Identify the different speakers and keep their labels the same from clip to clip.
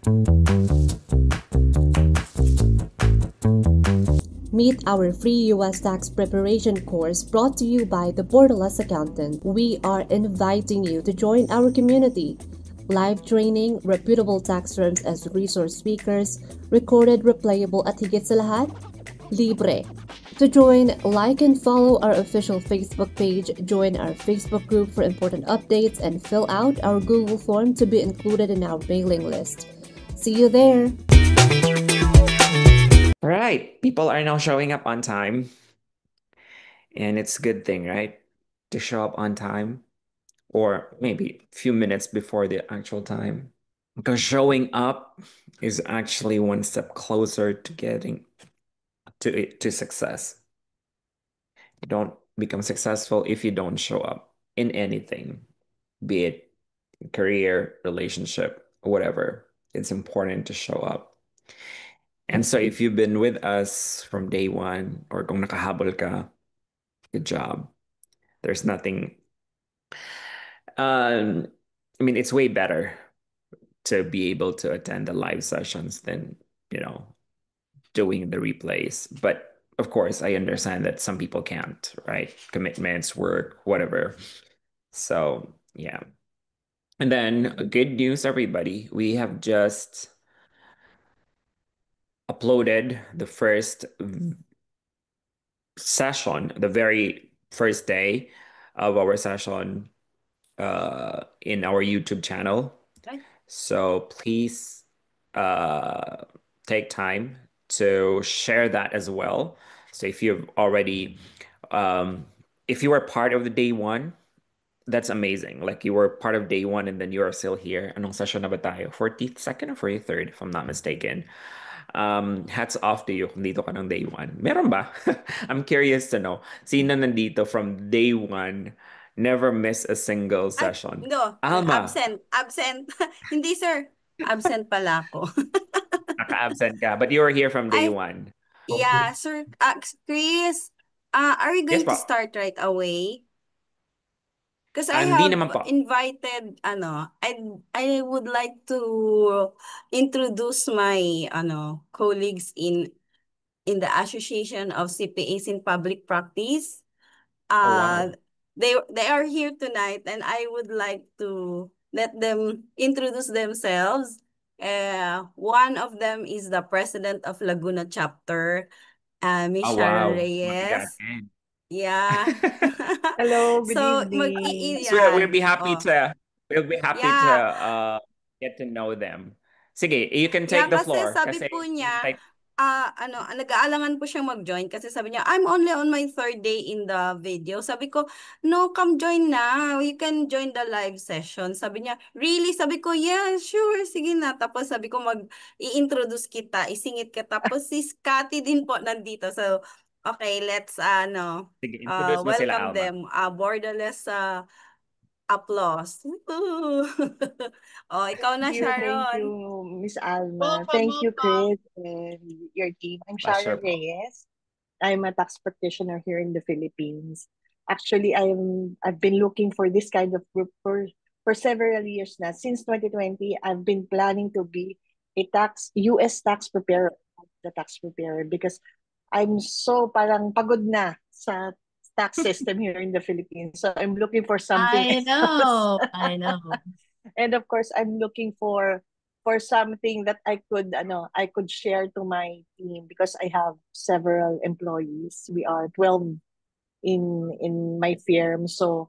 Speaker 1: Meet our free US tax preparation course brought to you by the Borderless Accountant. We are inviting you to join our community. Live training, reputable tax firms as resource speakers, recorded, replayable at higit sa lahat, libre. To join, like and follow our official Facebook page, join our Facebook group for important updates, and fill out our Google form to be included in our mailing list. See you there!
Speaker 2: All right, people are now showing up on time. And it's a good thing, right? To show up on time or maybe a few minutes before the actual time. Because showing up is actually one step closer to getting to success. You don't become successful if you don't show up in anything, be it career, relationship, whatever. It's important to show up. And so if you've been with us from day one or kung nakahabol ka, good job. There's nothing I mean, it's way better to be able to attend the live sessions than, doing the replays. But of course, I understand that some people can't, right? Commitments, work, whatever. So, yeah. And then good news, everybody. We have just uploaded the first session, the very first day of our session in our YouTube channel. So please take time to share that as well. So if you've already, if you were part of the day one, that's amazing. Like you were part of day one and then you are still here. Anong session na ba tayo? 42nd or 43rd, if I'm not mistaken. Hats off to you kung dito ka ng day one. Meron ba? I'm curious to know. Sino nandito from day one, never miss a single session?
Speaker 3: No,
Speaker 2: Alma,
Speaker 3: absent. Hindi, sir. Absent pala ako.
Speaker 2: naka-absent ka. But you were here from day one.
Speaker 3: Yeah, sir. Chris, are we
Speaker 2: Yes
Speaker 3: going to
Speaker 2: po.
Speaker 3: start right away? Because I
Speaker 2: Hindi
Speaker 3: have
Speaker 2: naman po.
Speaker 3: invited, I would like to introduce my, colleagues in the Association of CPAs in Public Practice.
Speaker 2: Oh, wow.
Speaker 3: They are here tonight, and I would like to let them introduce themselves. One of them is the president of Laguna chapter, Miss
Speaker 2: Oh,
Speaker 3: Sharon
Speaker 2: wow. Mabigat.
Speaker 3: Reyes. Yeah.
Speaker 4: Hello, good
Speaker 3: So
Speaker 4: evening.
Speaker 2: So we'll
Speaker 3: yan.
Speaker 2: be happy
Speaker 3: Oh.
Speaker 2: to
Speaker 3: Yeah.
Speaker 2: get to know them. Sige, you can
Speaker 3: Yeah,
Speaker 2: take the
Speaker 3: kasi
Speaker 2: floor.
Speaker 3: sabi
Speaker 2: Kasi
Speaker 3: po niya, nag-aalangan po siyang mag-join kasi sabi niya, I'm only on my third day in the video. Sabi ko, no, come join na. You can join the live session. Sabi niya, really? Sabi ko, yeah, sure, sige na. Tapos sabi ko, i-introduce kita, isingit kita. Tapos si Scotty din po nandito. So, okay, let's,
Speaker 2: Sige, introduce mo sila,
Speaker 3: welcome
Speaker 2: Alma.
Speaker 3: them. Borderless applause. Oh, ikaw na,
Speaker 4: Thank you,
Speaker 3: Sharon.
Speaker 4: Miss Alma. Thank you, Chris, and your team. I'm
Speaker 2: Pleasure
Speaker 4: Sharon
Speaker 2: po.
Speaker 4: Reyes. I'm a tax practitioner here in the Philippines. Actually, I've been looking for this kind of group for several years now. Since 2020, I've been planning to be a US tax preparer, the tax preparer, because I'm so parang pagod na sa tax system here in the Philippines. So I'm looking for something
Speaker 5: I know, I know.
Speaker 4: And of course, I'm looking for something that I could share to my team because I have several employees. We are 12 in my firm. So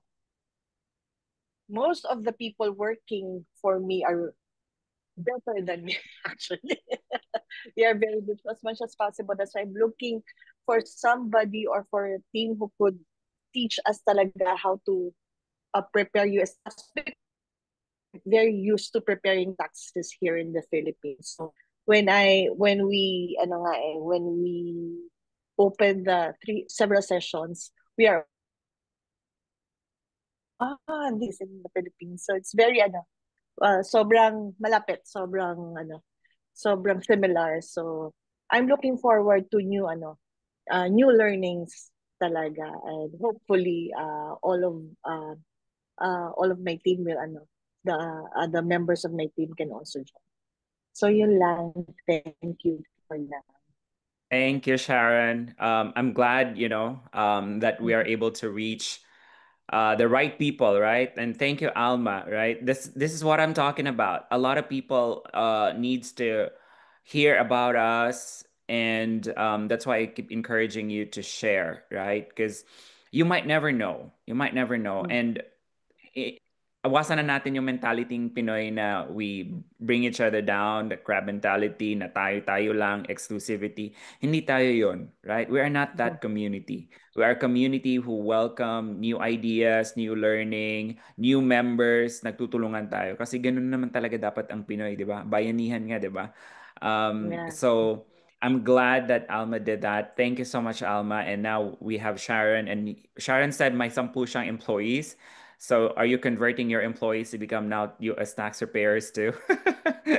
Speaker 4: most of the people working for me are better than me actually. They are very good as much as possible. That's why I'm looking for somebody or for a team who could teach us talaga how to prepare US tax. Very used to preparing taxes here in the Philippines. So when we open the several sessions, we are this in the Philippines. So it's very sobrang malapit, sobrang similar. So I'm looking forward to new learnings talaga, and hopefully all of my team will the members of my team can also join. So yun lang. Thank you for that.
Speaker 2: Thank you, Sharon. I'm glad, that we are able to reach the right people, right? And thank you, Alma, right? This is what I'm talking about. A lot of people needs to hear about us, and that's why I keep encouraging you to share, right? Because you might never know. You might never know.
Speaker 4: Mm.
Speaker 2: And i- awasan na natin yung mentality ng Pinoy na we bring each other down, the crab mentality na tayo-tayo lang, exclusivity. Hindi tayo yon, right? We are not that community. We are a community who welcome new ideas, new learning, new members, nagtutulungan tayo. Kasi ganun naman talaga dapat ang Pinoy, di ba? Bayanihan nga, di ba?
Speaker 4: Yeah.
Speaker 2: So, I'm glad that Alma did that. Thank you so much, Alma. And now we have Sharon. And Sharon said, may 10 siyang employees. So are you converting your employees to become now US tax preparers too?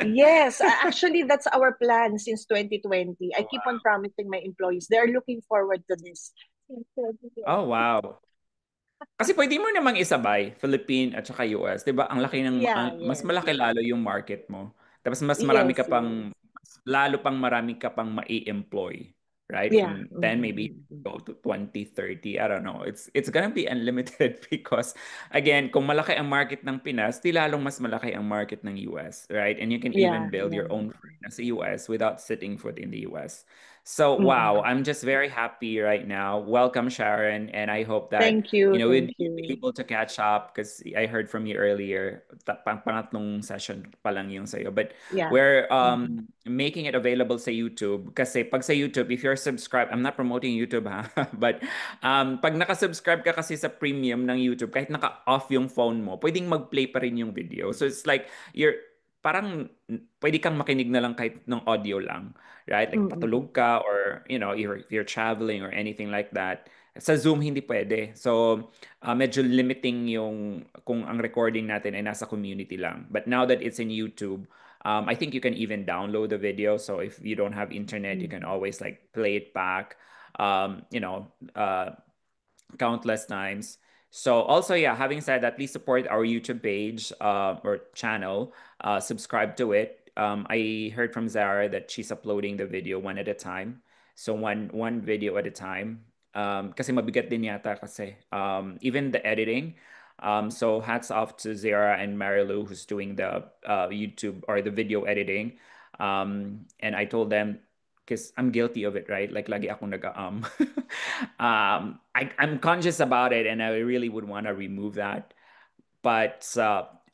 Speaker 4: Yes, actually, that's our plan since 2020. I keep on promising my employees. They're looking forward to this.
Speaker 2: Oh, wow. Kasi pwede mo namang isabay, Philippine at saka US, 'di ba? Ang laki ng
Speaker 4: Yeah,
Speaker 2: mas
Speaker 4: yes,
Speaker 2: malaki
Speaker 4: yes.
Speaker 2: lalo yung market mo. Tapos mas marami
Speaker 4: Yes,
Speaker 2: ka
Speaker 4: yes.
Speaker 2: pang lalo pang marami ka pang mai-employ, right?
Speaker 4: Yeah.
Speaker 2: From 10 maybe go to 20, 30, I don't know. It's gonna be unlimited because again, kung malaki ang market ng Pinas, di lalong mas malaki ang market ng US, right? And you can even
Speaker 4: Yeah,
Speaker 2: build
Speaker 4: yeah.
Speaker 2: your own firm sa US without setting foot in the US. So,
Speaker 4: Mm.
Speaker 2: wow, I'm just very happy right now. Welcome, Sharon, and I hope that
Speaker 4: Thank you,
Speaker 2: we'd
Speaker 4: thank
Speaker 2: be
Speaker 4: you.
Speaker 2: able to catch up because I heard from you earlier, pangatlong session pa lang yung sa'yo. But
Speaker 4: Yeah.
Speaker 2: we're making it available sa YouTube. Kasi pag sa YouTube, if you're subscribed, I'm not promoting YouTube ha, but pag nakasubscribe ka kasi sa premium ng YouTube, kahit naka-off yung phone mo, pwedeng mag-play pa rin yung video. So it's like, parang pwede kang makinig na lang kahit ng audio lang, right? Like
Speaker 4: Mm-mm.
Speaker 2: patulog ka or, if you're traveling or anything like that. Sa Zoom, hindi pwede. So, medyo limiting yung kung ang recording natin ay nasa community lang. But now that it's in YouTube, I think you can even download the video. So if you don't have internet, you can always like play it back, um, you know, uh, countless times. So also, yeah, having said that, please support our YouTube page or channel. Subscribe to it. I heard from Zara that she's uploading the video one at a time. So one video at a time. Kasi mabigat din yata kasi even the editing. So hats off to Zara and Marilu who's doing the YouTube or the video editing. And I told them because I'm guilty of it, right? Like lagi akong I'm conscious about it, and I really would want to remove that. But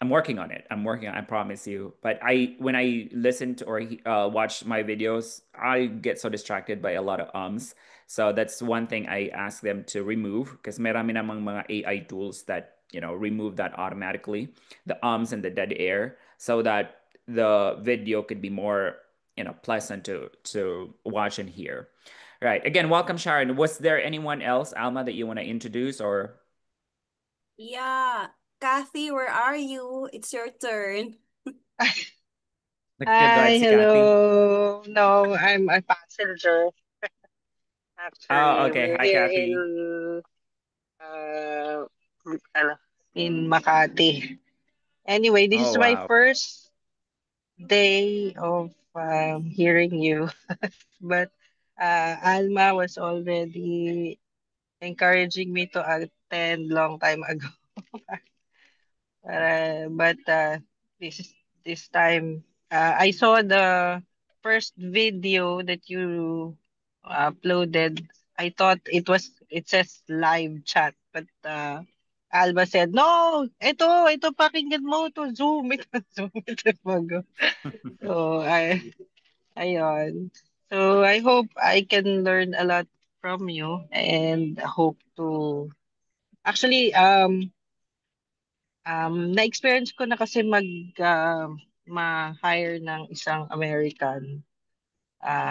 Speaker 2: I'm working on it. I'm working on. I promise you. But when I listen to or watch my videos, I get so distracted by a lot of ums. So that's one thing I ask them to remove because marami namang mga AI tools that remove that automatically, the ums and the dead air, so that the video could be more pleasant to watch and hear. Right. Again, welcome, Sharon. Was there anyone else, Alma, that you want to introduce or
Speaker 3: Yeah. Kathy, where are you? It's your turn.
Speaker 2: nag-drive
Speaker 6: Hi,
Speaker 2: si Kathy?
Speaker 6: hello. No, I'm a passenger.
Speaker 2: Oh,
Speaker 6: Actually,
Speaker 2: okay.
Speaker 6: we're
Speaker 2: Hi,
Speaker 6: here
Speaker 2: Kathy.
Speaker 6: uh ano, in Makati. Anyway, this is
Speaker 2: Oh,
Speaker 6: my
Speaker 2: wow.
Speaker 6: first day of hearing you. But Alma was already encouraging me to attend long time ago. But this time, I saw the first video that you uploaded. I thought it says live chat, but Alba said, no, ito pakinggan mo to Zoom, ito Zoom, ito bago. So, ayun. So, I hope I can learn a lot from you and hope to, actually, na-experience ko na kasi ma-hire ng isang American.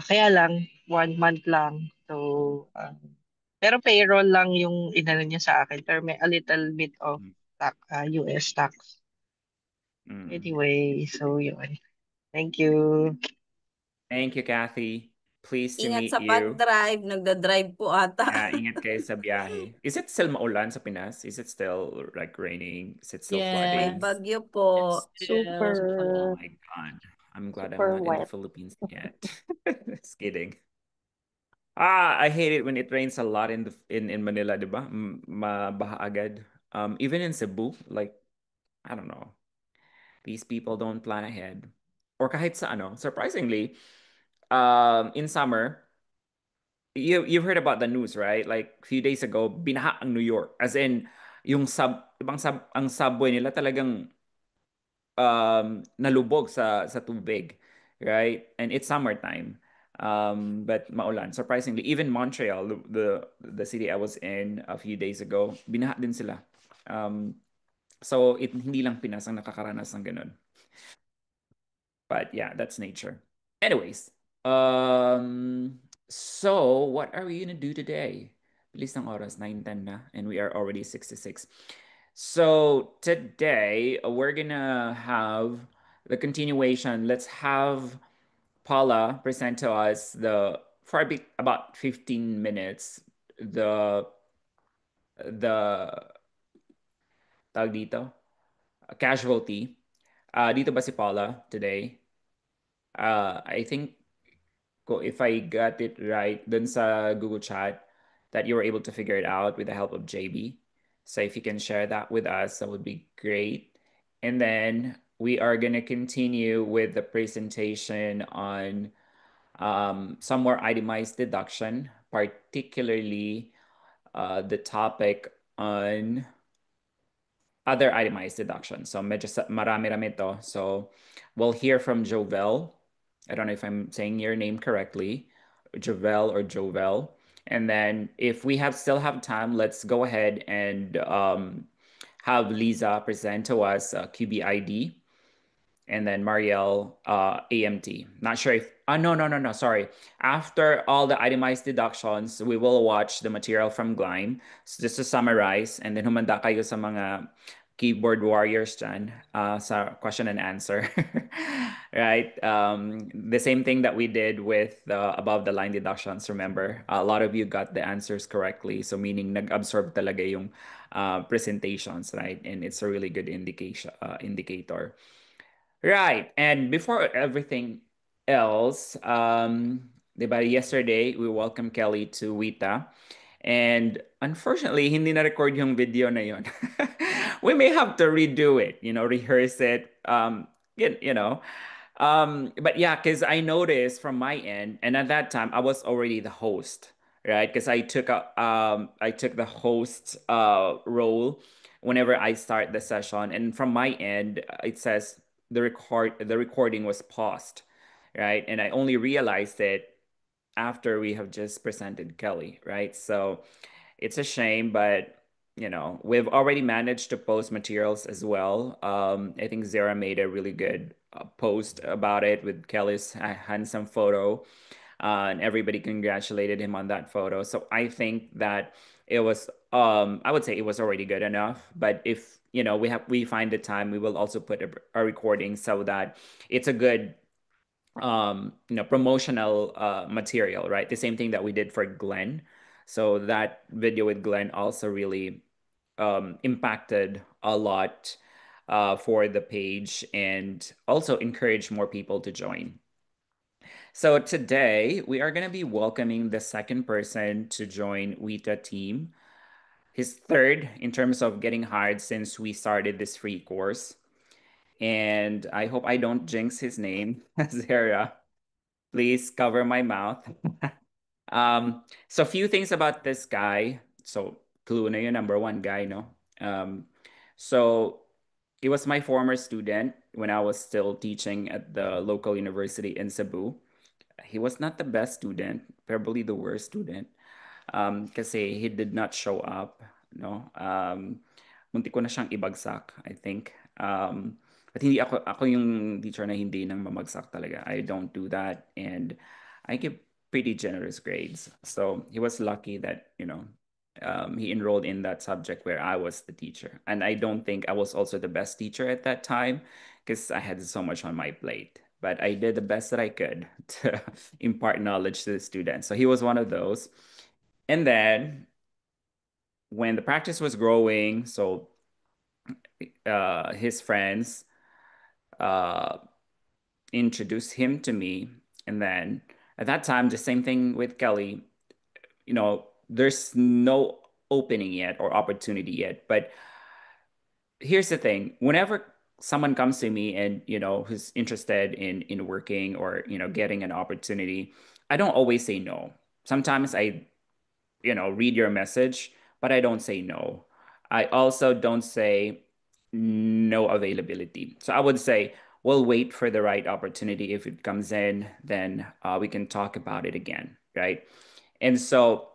Speaker 6: Kaya lang, 1 month lang. So, pero payroll lang yung inano niya sa akin. Pero may a little bit of US tax.
Speaker 2: Mm.
Speaker 6: Anyway, so yun. Thank you.
Speaker 2: Thank you, Kathy. Pleased to
Speaker 3: Ingat
Speaker 2: meet
Speaker 3: sa
Speaker 2: you.
Speaker 3: pag-drive. Nagda-drive po ata.
Speaker 2: Yeah, ingat kayo sa biyahe. Is it still maulan sa Pinas? Is it still like raining? Is it still
Speaker 3: May
Speaker 2: flooding?
Speaker 5: Yes,
Speaker 3: bagyo
Speaker 5: it's
Speaker 3: po.
Speaker 5: still
Speaker 2: Oh
Speaker 4: Super.
Speaker 2: my God. I'm glad I'm
Speaker 4: Super
Speaker 2: not in the
Speaker 4: wet.
Speaker 2: Philippines yet. Just kidding. I hate it when it rains a lot in Manila, 'di ba? Mabaha agad. Even in Cebu, like I don't know. These people don't plan ahead. Or kahit sa ano, surprisingly, in summer, you've heard about the news, right? Like a few days ago, binaha ang New York. As in, ang subway nila talagang nalubog sa tubig, right? And it's summertime. But maulan. Surprisingly, even Montreal, the city I was in a few days ago, binaha din sila. So hindi lang Pinas ang nakakaranas ng ganun. But yeah, that's nature. Anyways, so what are we gonna do today? Bilis ng oras, 9:10 na, and we are already 66. So today we're gonna have the continuation. Let's have Paula present to us for a bit about 15 minutes the tawag dito casualty. Dito ba si Paula today? I think if I got it right dun sa Google Chat that you were able to figure it out with the help of JB. So if you can share that with us, that would be great. And then we are going to continue with the presentation on some more itemized deduction, particularly the topic on other itemized deductions. So medyo marami-rami to. So we'll hear from Jovel. I don't know if I'm saying your name correctly, Jovel or Jovel. And then if we still have time, let's go ahead and have Lisa present to us QBID and then Marielle AMT. Not sure if no, sorry. After all the itemized deductions, we will watch the material from Gleim. So just to summarize, and then humanda kayo sa mga keyboard warriors dyan sa question and answer. Right? The same thing that we did with the above the line deductions, remember? A lot of you got the answers correctly. So meaning nag-absorb talaga yung presentations, right? And it's a really good indicator. Right. And before everything else, diba, yesterday we welcomed Kelly to Wita. And unfortunately, hindi na-record yung video na yun. We may have to redo it, rehearse it. You know. But yeah, because I noticed from my end, and at that time I was already the host, right? Because I took the host role whenever I start the session, and from my end it says the recording was paused, right? And I only realized it after we have just presented Kelly, right? So it's a shame, but we've already managed to post materials as well. I think Zara made a really good post about it with Kelly's handsome photo, and everybody congratulated him on that photo. So I think that it was, I would say it was already good enough. But if we find the time, we will also put a recording so that it's a good promotional material, right? The same thing that we did for Glenn. So that video with Glenn also really impacted a lot for the page and also encouraged more people to join. So today we are going to be welcoming the second person to join Wita team. His third in terms of getting hired since we started this free course. And I hope I don't jinx his name, Zara. Please cover my mouth. So a few things about this guy. So clue na yun, number one guy, no? So he was my former student when I was still teaching at the local university in Cebu. He was not the best student, probably the worst student. Kasi he did not show up, no? Muntik ko na siyang ibagsak, I think. At hindi ako yung teacher na hindi nang mamagsak talaga. I don't do that, and I give pretty generous grades. So he was lucky that, he enrolled in that subject where I was the teacher. And I don't think I was also the best teacher at that time because I had so much on my plate. But I did the best that I could to impart knowledge to the students. So he was one of those. And then when the practice was growing, so his friends uh, introduced him to me. And then at that time, the same thing with Kelly, there's no opening yet or opportunity yet. But here's the thing, whenever someone comes to me and who's interested in working or getting an opportunity, I don't always say no. Sometimes I read your message, but I don't say no. I also don't say no availability. So I would say we'll wait for the right opportunity. If it comes in, then we can talk about it again, right? And so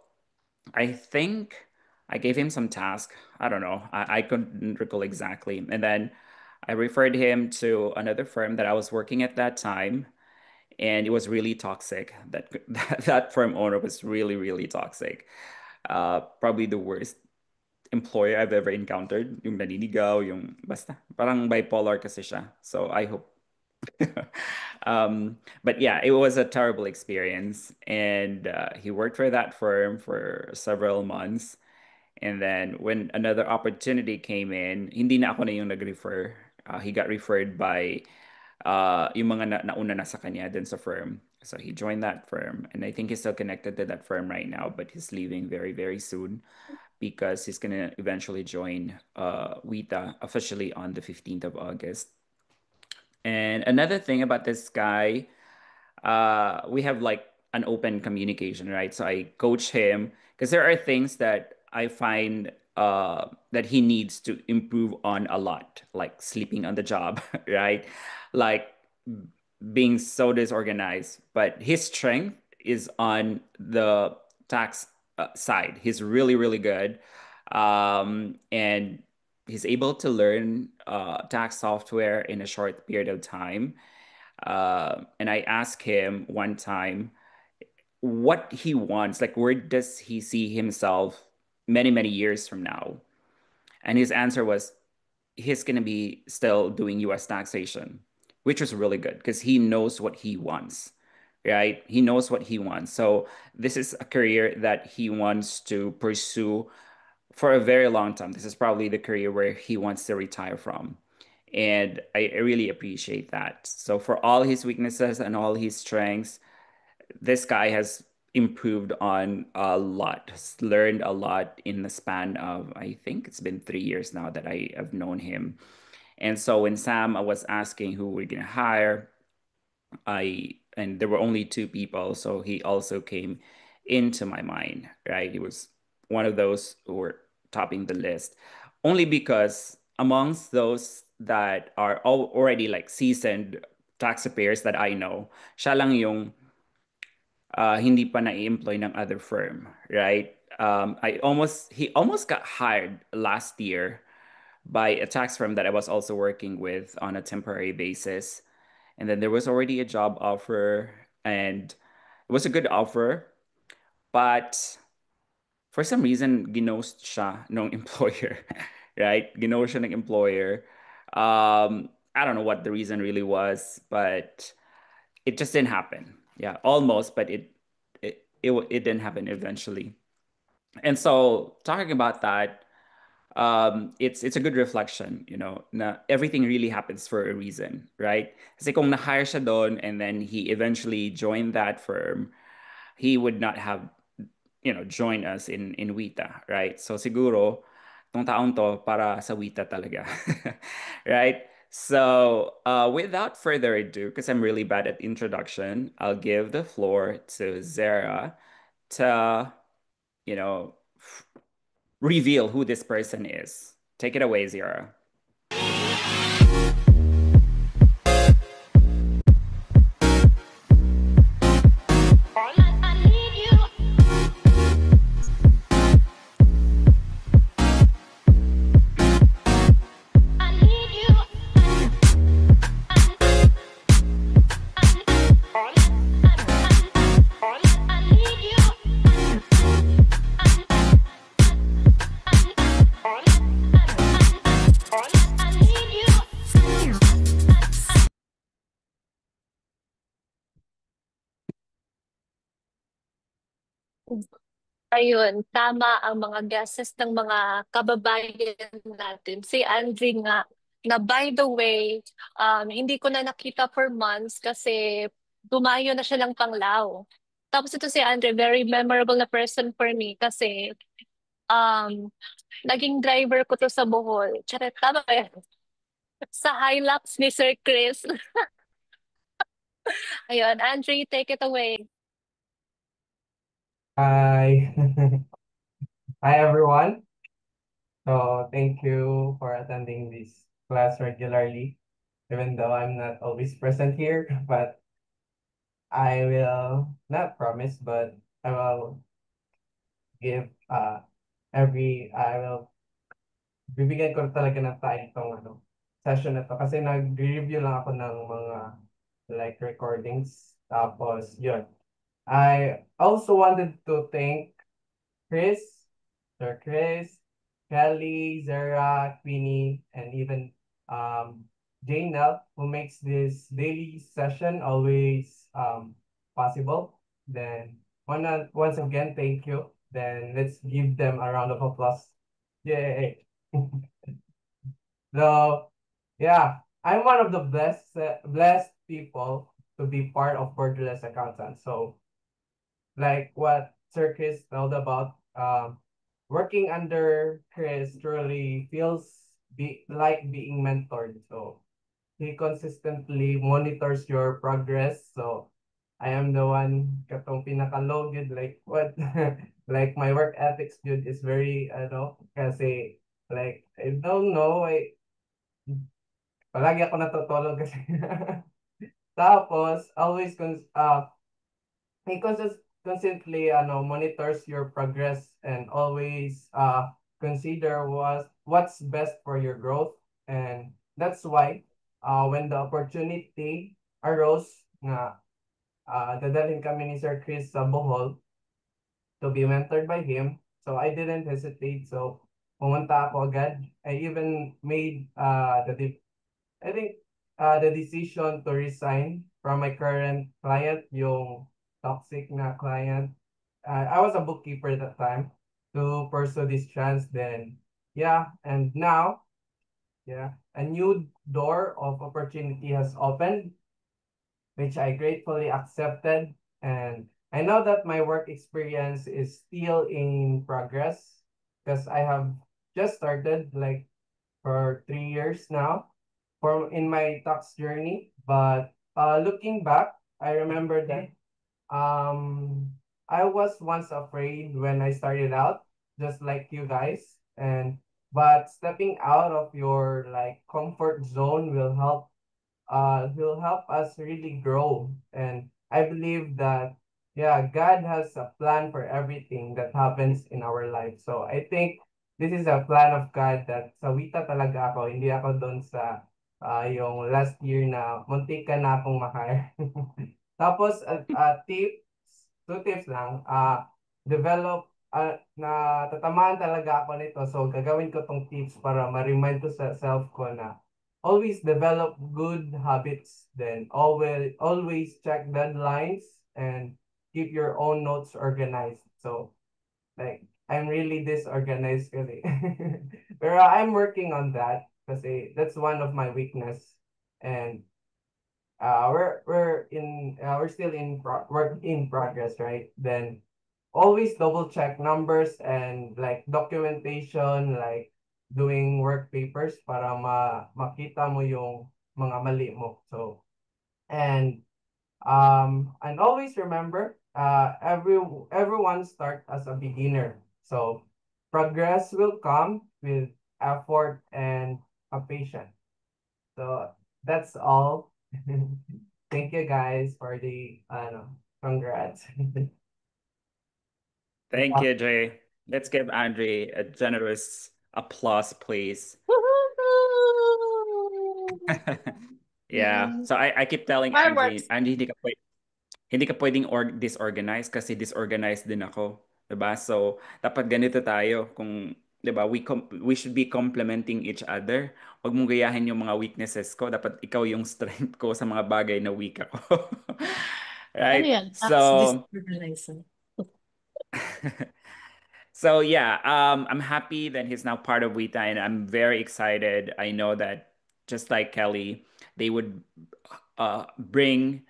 Speaker 2: I think I gave him some task. I don't know. I couldn't recall exactly. And then I referred him to another firm that I was working at that time, and it was really toxic. That firm owner was really, really toxic. Probably the worst employer I've ever encountered. Yung naninigaw, yung basta. Parang bipolar kasi siya. So I hope. But yeah, it was a terrible experience. And he worked for that firm for several months. And then when another opportunity came in, hindi na ako na yung nag-refer. He got referred by yung mga nauna na sa kanya dun sa firm. So he joined that firm, and I think he's still connected to that firm right now, but he's leaving very, very soon because he's gonna eventually join WITA officially on the 15th of August. And another thing about this guy, we have like an open communication, right? So I coach him because there are things that I find that he needs to improve on a lot, like sleeping on the job, right? Like being so disorganized. But his strength is on the tax side. He's really, really good. And he's able to learn tax software in a short period of time. And I asked him one time what he wants, like where does he see himself many, many years from now? And his answer was he's going to be still doing US taxation, which was really good because he knows what he wants, right? He knows what he wants. So this is a career that he wants to pursue for a very long time. This is probably the career where he wants to retire from. And I really appreciate that. So for all his weaknesses and all his strengths, this guy has improved on a lot, has learned a lot in the span of, I think it's been 3 years now that I have known him. And so when Sam was asking who we're gonna hire, and there were only two people, so he also came into my mind, right? He was one of those who were topping the list, only because amongst those that are already like seasoned taxpayers that I know, siya lang yung hindi pa na-employ ng other firm, right? He almost got hired last year by a tax firm that I was also working with on a temporary basis. And then there was already a job offer, and it was a good offer, but for some reason, ginost siya ng employer, right? Ginost siya ng employer. I don't know what the reason really was, but it just didn't happen. Yeah, almost, but it didn't happen eventually. And so talking about that, it's a good reflection, na everything really happens for a reason, right? Kasi kung na-hire siya doon and then he eventually joined that firm, he would not have, joined us in WITA, right? So siguro, tong taong to para sa WITA talaga, right? So without further ado, because I'm really bad at introduction, I'll give the floor to Zara to, you know, reveal who this person is. Take it away, Zara.
Speaker 5: Ayun, tama ang mga guesses ng mga kababayan natin. Si Angie nga, na by the way, hindi ko na nakita for months kasi dumayo na siya ng Panglao. Tapos ito si Andre, very memorable na person for me kasi um, naging driver ko to sa Bohol. Charet, tama ba yan? Sa Hilux ni Sir Chris. Ayun, Andre, take it away.
Speaker 7: Hi. Hi, everyone. So thank you for attending this class regularly, even though I'm not always present here, but I will not promise, but I will give I will bibigyan ko talaga ng time itong session na to kasi nag-review lang ako ng mga like recordings. Tapos yun. I also wanted to thank Chris, Sir Chris, Kelly, Zara, Queenie, and even Janelle, who makes this daily session always possible. Then once again, thank you. Then let's give them a round of applause. Yay! So yeah, I'm one of the blessed people to be part of Borderless Accountant. So like what Sir Chris told about, working under Chris truly feels like being mentored. So he consistently monitors your progress. So I am the one katong pinaka-low good, like what like my work ethics dude is very kasi like I don't know, palagi ako natutulog kasi tapos always he constantly monitors your progress and always consider what's best for your growth, and that's why when the opportunity arose nga dadalhin kami ni Sir Chris sa Bohol to be mentored by him, so I didn't hesitate, so pumunta ako agad. I even made I think the decision to resign from my current client, yung toxic na client. I was a bookkeeper at that time to pursue this chance. Then, yeah, and now, yeah, a new door of opportunity has opened, which I gratefully accepted. And I know that my work experience is still in progress because I have just started like for 3 years now in my tax journey. But looking back, I remember that I was once afraid when I started out, just like you guys. But stepping out of your like comfort zone will help us really grow. And I believe that, yeah, God has a plan for everything that happens in our life. So I think this is a plan of God that sawita talaga ako. Hindi ako doon sa yung last year na muntik ka na akong ma-hire. Tapos, two tips lang. Develop, na tatamaan talaga ako nito. So, gagawin ko tong tips para ma-remind ko sa self ko na always develop good habits, then always check deadlines and keep your own notes organized. So like I'm really disorganized kasi. Pero I'm working on that kasi that's one of my weakness. And we're still in work in progress, right? Then always double check numbers and like documentation, like doing work papers para makita mo yung mga mali mo. So, and always remember, everyone start as a beginner. So progress will come with effort and a patience. So that's all. Thank you guys for the congrats.
Speaker 2: Thank you, Jay. Let's give Andre a generous applause, please. Yeah. So I keep telling Angie,
Speaker 5: Fireworks.
Speaker 2: Angie, hindi ka pwedeng disorganized kasi disorganized din ako. 'Di ba? So, dapat ganito tayo kung 'di ba, we should be complementing each other. Huwag mong gayahin yung mga weaknesses ko. Dapat ikaw yung strength ko sa mga bagay na weak ako.
Speaker 5: Ano
Speaker 2: Right?
Speaker 5: yan?
Speaker 2: So,
Speaker 5: Tax disorganizing.
Speaker 2: so yeah, I'm happy that he's now part of Wita, and I'm very excited. I know that just like Kelly, they would bring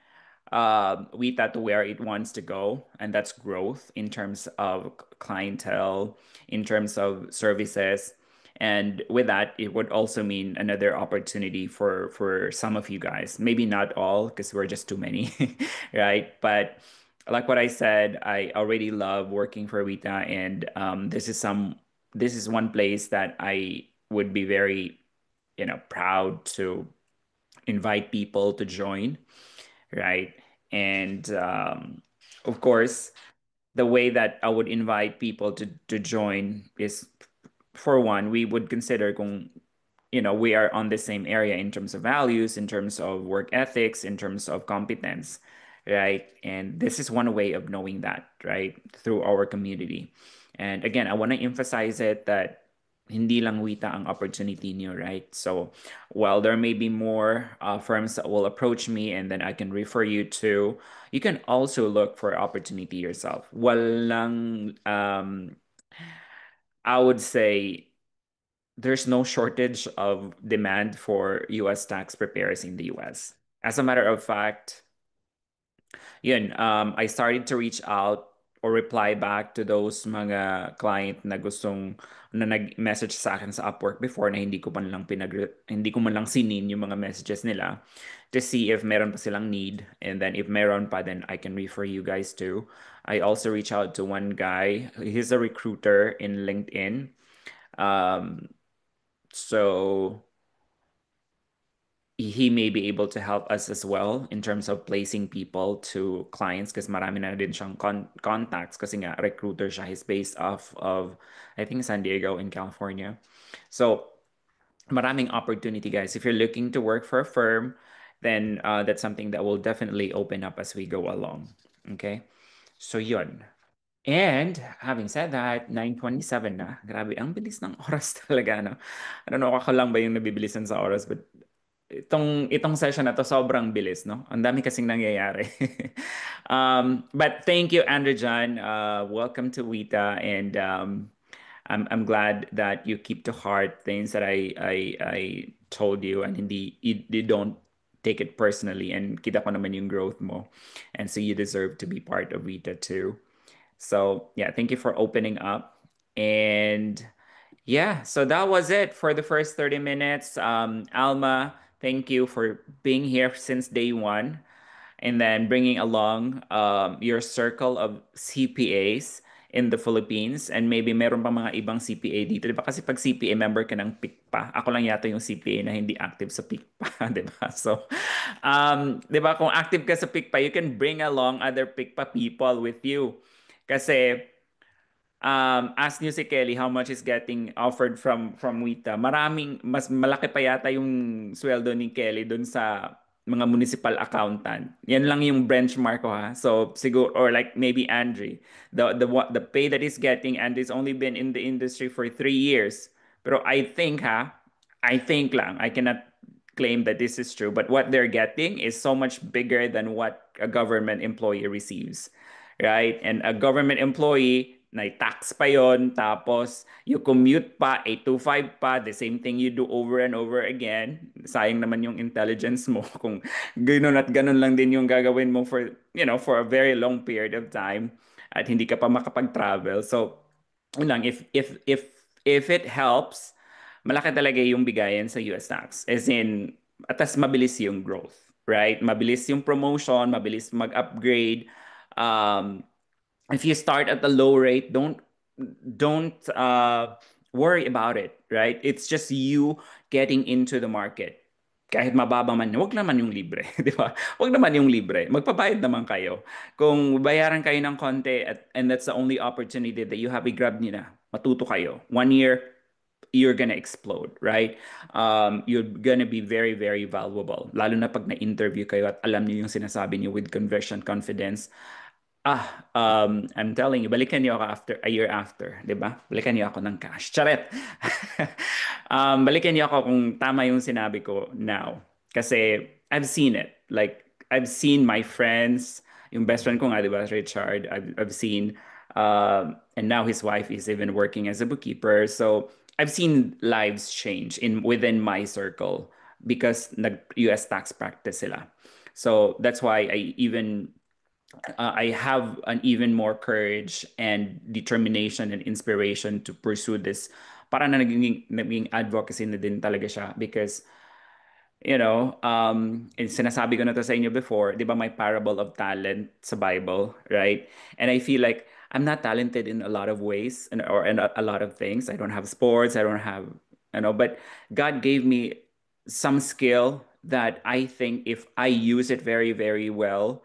Speaker 2: Wita to where it wants to go, and that's growth in terms of clientele, in terms of services. And with that, it would also mean another opportunity for some of you guys. Maybe not all, because we're just too many, right? But like what I said, I already love working for Wita, and this is one place that I would be very, proud to invite people to join, right? And of course, the way that I would invite people to join is, for one, we would consider kung we are on the same area in terms of values, in terms of work ethics, in terms of competence, right? And this is one way of knowing that, right? Through our community. And again, I want to emphasize it that hindi lang Wita ang opportunity niyo, right? So while there may be more firms that will approach me and then I can refer you to, you can also look for opportunity yourself. Walang, I would say, there's no shortage of demand for US tax preparers in the US. As a matter of fact, I started to reach out or reply back to those mga client na nag-message sa akin sa Upwork before na hindi ko man lang sinin yung mga messages nila to see if meron pa silang need, and then if meron pa, then I can refer you guys to. I also reach out to one guy. He's a recruiter in LinkedIn. So he may be able to help us as well in terms of placing people to clients, because marami na din siyang contacts kasi nga recruiter siya. He's based off of, I think, San Diego in California. So maraming opportunity, guys. If you're looking to work for a firm, then that's something that will definitely open up as we go along. Okay? So yun. And having said that, 9:27 na. Grabe, ang bilis ng oras talaga, no? I don't know, ako lang ba yung nabibilisan sa oras, but itong session na to sobrang bilis, no? Ang dami kasing nangyayari. But thank you, Andrew John. Welcome to Wita, and I'm glad that you keep to heart things that I told you, and you don't take it personally, and kita ko naman yung growth mo, and so you deserve to be part of Wita too. So yeah, thank you for opening up. And yeah, so that was it for the first 30 minutes. Alma, thank you for being here since day one, and then bringing along your circle of CPAs in the Philippines, and maybe meron pa mga ibang CPA dito, di ba? Kasi pag CPA member ka ng PICPA, ako lang yata yung CPA na hindi active sa PICPA, di ba? So, di ba, kung active ka sa PICPA, you can bring along other PICPA people with you. Kasi ask niyo si Kelly how much is getting offered from Wita. Mas malaki pa yata yung sweldo ni Kelly dun sa mga municipal accountant. Yan lang yung benchmark ko, ha. So siguro, or like maybe Andre, the pay that he's getting, and he's only been in the industry for 3 years. Pero I think, I think lang, I cannot claim that this is true, but what they're getting is so much bigger than what a government employee receives, right? And a government employee, tax pa yon, tapos you commute pa, 8 to 5 pa, the same thing you do over and over again. Sayang naman yung intelligence mo kung gano'n at gano'n lang din yung gagawin mo for, for a very long period of time, at hindi ka pa makapag-travel. So, yun lang, if it helps, malaki talaga yung bigayan sa US tax. As in, atas mabilis yung growth, right? Mabilis yung promotion, mabilis mag-upgrade. If you start at a low rate, don't worry about it, right? It's just you getting into the market. Kahit mababa man, wag naman yung libre, di ba? Wag naman yung libre. Magpabayad naman kayo. Kung bayaran kayo ng konti and that's the only opportunity that you have, i-grab niyo na. Matuto kayo. 1 year, you're gonna explode, right? You're gonna be very, very valuable. Lalo na pag na-interview kayo at alam niyo yung sinasabi niyo with conviction, confidence. I'm telling you, balikan niyo ako after a year after, di ba? Balikan niyo ako ng cash. Charet! Balikan niyo ako kung tama yung sinabi ko now. Kasi I've seen it. Like, I've seen my friends, yung best friend ko nga, di ba, Richard, I've seen, and now his wife is even working as a bookkeeper. So, I've seen lives change within my circle because nag-US tax practice sila. So that's why I have an even more courage and determination and inspiration to pursue this. Para na naging advocacy na din talaga siya because and sinasabi ko na to sa inyo before, di ba may parable of talent sa Bible, right? And I feel like I'm not talented in a lot of ways or in a lot of things. I don't have sports, I don't have, but God gave me some skill that I think if I use it very, very well,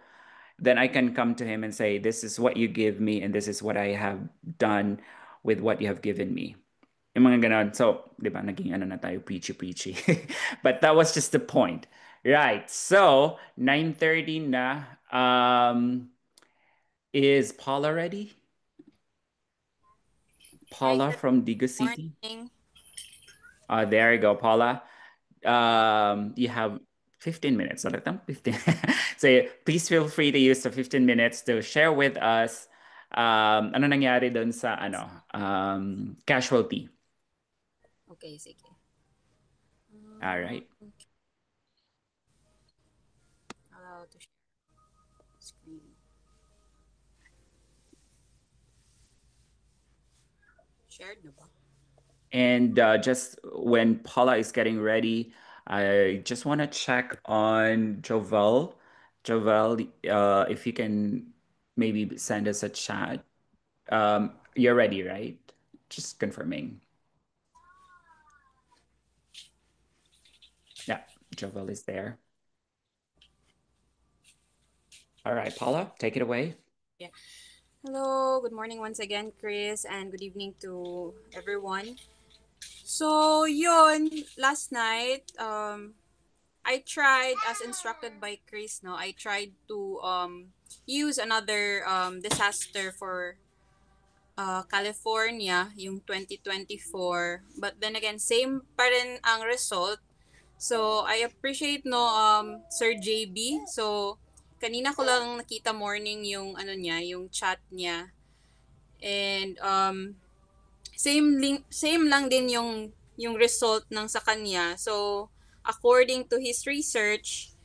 Speaker 2: then I can come to him and say, this is what you give me and this is what I have done with what you have given me. Yung mga ganon. So, di ba, naging ano na tayo, preachy. But that was just the point. Right. So, 9:30 na. Is Paula ready? Paula from Digo City?
Speaker 3: Morning.
Speaker 2: There you go, Paula. You have 15 minutes. Ulit 15. So, please feel free to use the 15 minutes to share with us ano nangyari doon sa casualty.
Speaker 3: Okay, sige.
Speaker 2: All right.
Speaker 3: Allow to share screen. Shared na ba?
Speaker 2: And just when Paula is getting ready, I just want to check on Jovel. Jovel, if you can maybe send us a chat. You're ready, right? Just confirming. Yeah, Jovel is there. All right, Paula, take it away.
Speaker 8: Yeah. Hello, good morning once again, Chris, and good evening to everyone. So, yun, last night, I tried, as instructed by Chris, no, I tried to use another disaster for California, yung 2024. But then again, same pa rin ang result. So, I appreciate Sir JB. So, kanina ko lang nakita morning yung ano niya, yung chat niya. And same lang din yung result ng sa kanya. So, according to his research,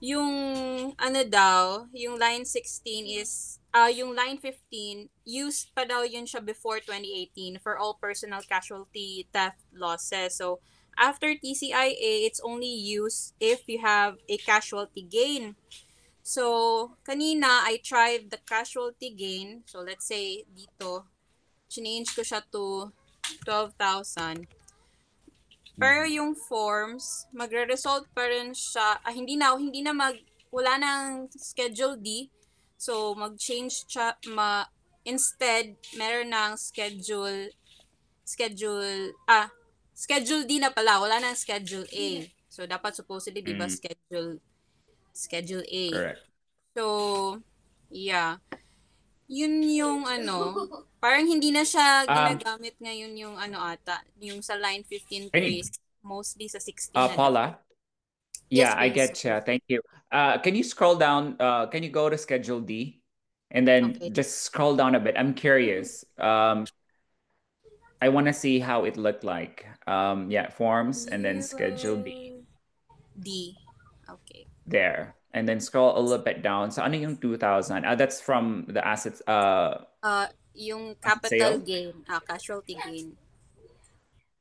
Speaker 8: yung ano daw, yung line 16 is yung line 15 used pa daw yun siya before 2018 for all personal casualty theft losses. So, after TCIA, it's only used if you have a casualty gain. So, kanina, I tried the casualty gain. So, let's say, dito, change ko siya to 12,000. Pero yung forms, magre-result pa rin siya, wala nang Schedule D. So, mag-change siya, instead, meron ng Schedule D na pala, wala nang Schedule A. So, dapat supposedly, di ba, Schedule A.
Speaker 2: Correct.
Speaker 8: So, yeah. Yun yung parang hindi na siya ginagamit ngayon yung yung sa line 15 Chris, mostly sa 16 na.
Speaker 2: Paula?
Speaker 8: Yes,
Speaker 2: Yeah, I
Speaker 8: please.
Speaker 2: get you. Thank you. Can you scroll down? Can you go to Schedule D? And then just scroll down a bit. I'm curious. I want to see how it looked like. Yeah, forms and then Schedule D.
Speaker 8: D. Okay.
Speaker 2: There. And then scroll a little bit down. So ano yung 2,000? That's from the assets.
Speaker 8: Yung capital gain, casualty gain.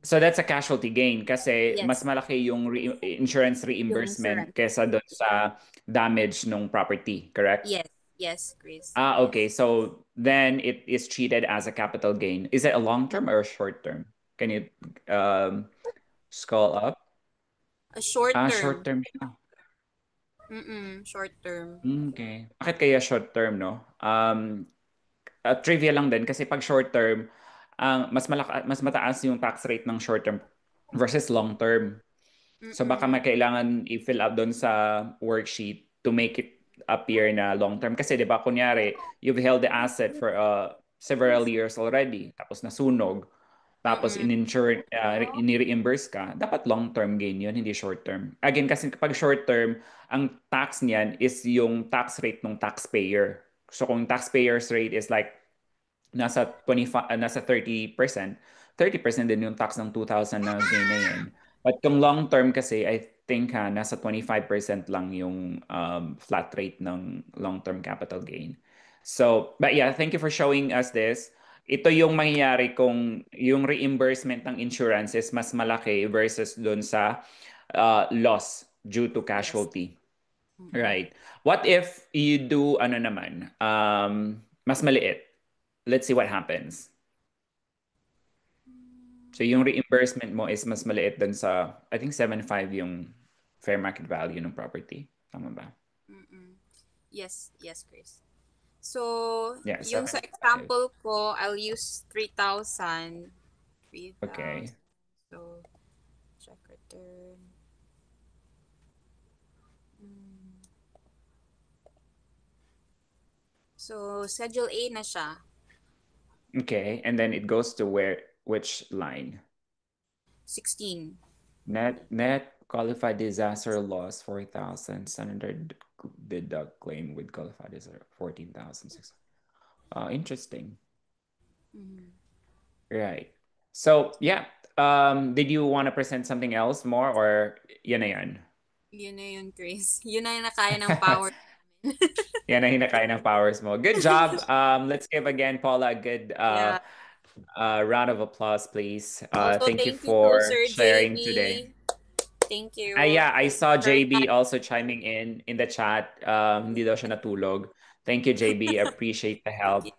Speaker 2: So that's a casualty gain kasi
Speaker 8: Yes.
Speaker 2: mas malaki yung insurance reimbursement kesa doon sa damage ng property, correct?
Speaker 8: Yes, Chris.
Speaker 2: Okay. So then it is treated as a capital gain. Is it a long term or a short term? Can you scroll up?
Speaker 8: A short term.
Speaker 2: Short term.
Speaker 8: Short term.
Speaker 2: Okay. Bakit kaya short term, no? Trivia lang din kasi pag short term, mas mataas yung tax rate ng short term versus long term. So baka may kailangan i-fill up doon sa worksheet to make it appear na long term. Kasi di ba, kunyari, you've held the asset for several years already, tapos nasunog, tapos ini-reimburse ka, dapat long-term gain yun, hindi short-term. Again, kasi kapag short-term, ang tax niyan is yung tax rate ng taxpayer. So kung taxpayer's rate is like nasa 30%, 30% din yung tax ng 2,000 na gain na yun. But kung long term kasi, I think nasa 25% lang yung flat rate ng long-term capital gain. So, but yeah, thank you for showing us this. Ito yung mangyayari kung yung reimbursement ng insurance is mas malaki versus dun sa loss due to
Speaker 8: Yes.
Speaker 2: casualty.
Speaker 8: Mm-mm.
Speaker 2: Right. What if you do ano naman, mas maliit? Let's see what happens. So yung reimbursement mo is mas maliit dun sa, I think 7.5 yung fair market value ng property. Tama ba?
Speaker 8: Mm-mm. Yes, Chris. So,
Speaker 2: Yeah,
Speaker 8: yung sa
Speaker 2: 7.5.
Speaker 8: example ko, I'll use 3,000. 3,000.
Speaker 2: Okay.
Speaker 8: So, check return. Mm. So, Schedule A na siya.
Speaker 2: Okay, and then it goes to which line?
Speaker 8: 16.
Speaker 2: Net qualified disaster loss 4,000. Standard deduct claim with qualified disaster 14,600. Interesting.
Speaker 8: Mhm.
Speaker 2: Right. So yeah, did you want to present something else more or yan na yan?
Speaker 8: Yun na yun, Chris. Yun na yung nakaya ng power namin.
Speaker 2: Yan na hinakain ng powers mo. Good job. Let's give again Paula a good
Speaker 8: Yeah.
Speaker 2: round of applause, please.
Speaker 8: Also,
Speaker 2: Thank you
Speaker 8: thank you to
Speaker 2: for
Speaker 8: Sir
Speaker 2: sharing
Speaker 8: JB.
Speaker 2: today.
Speaker 8: Thank you.
Speaker 2: Yeah, I saw
Speaker 8: Very
Speaker 2: JB
Speaker 8: nice.
Speaker 2: also chiming in the chat. Hindi daw siya natulog. Thank you, JB. Appreciate the
Speaker 8: Thank you.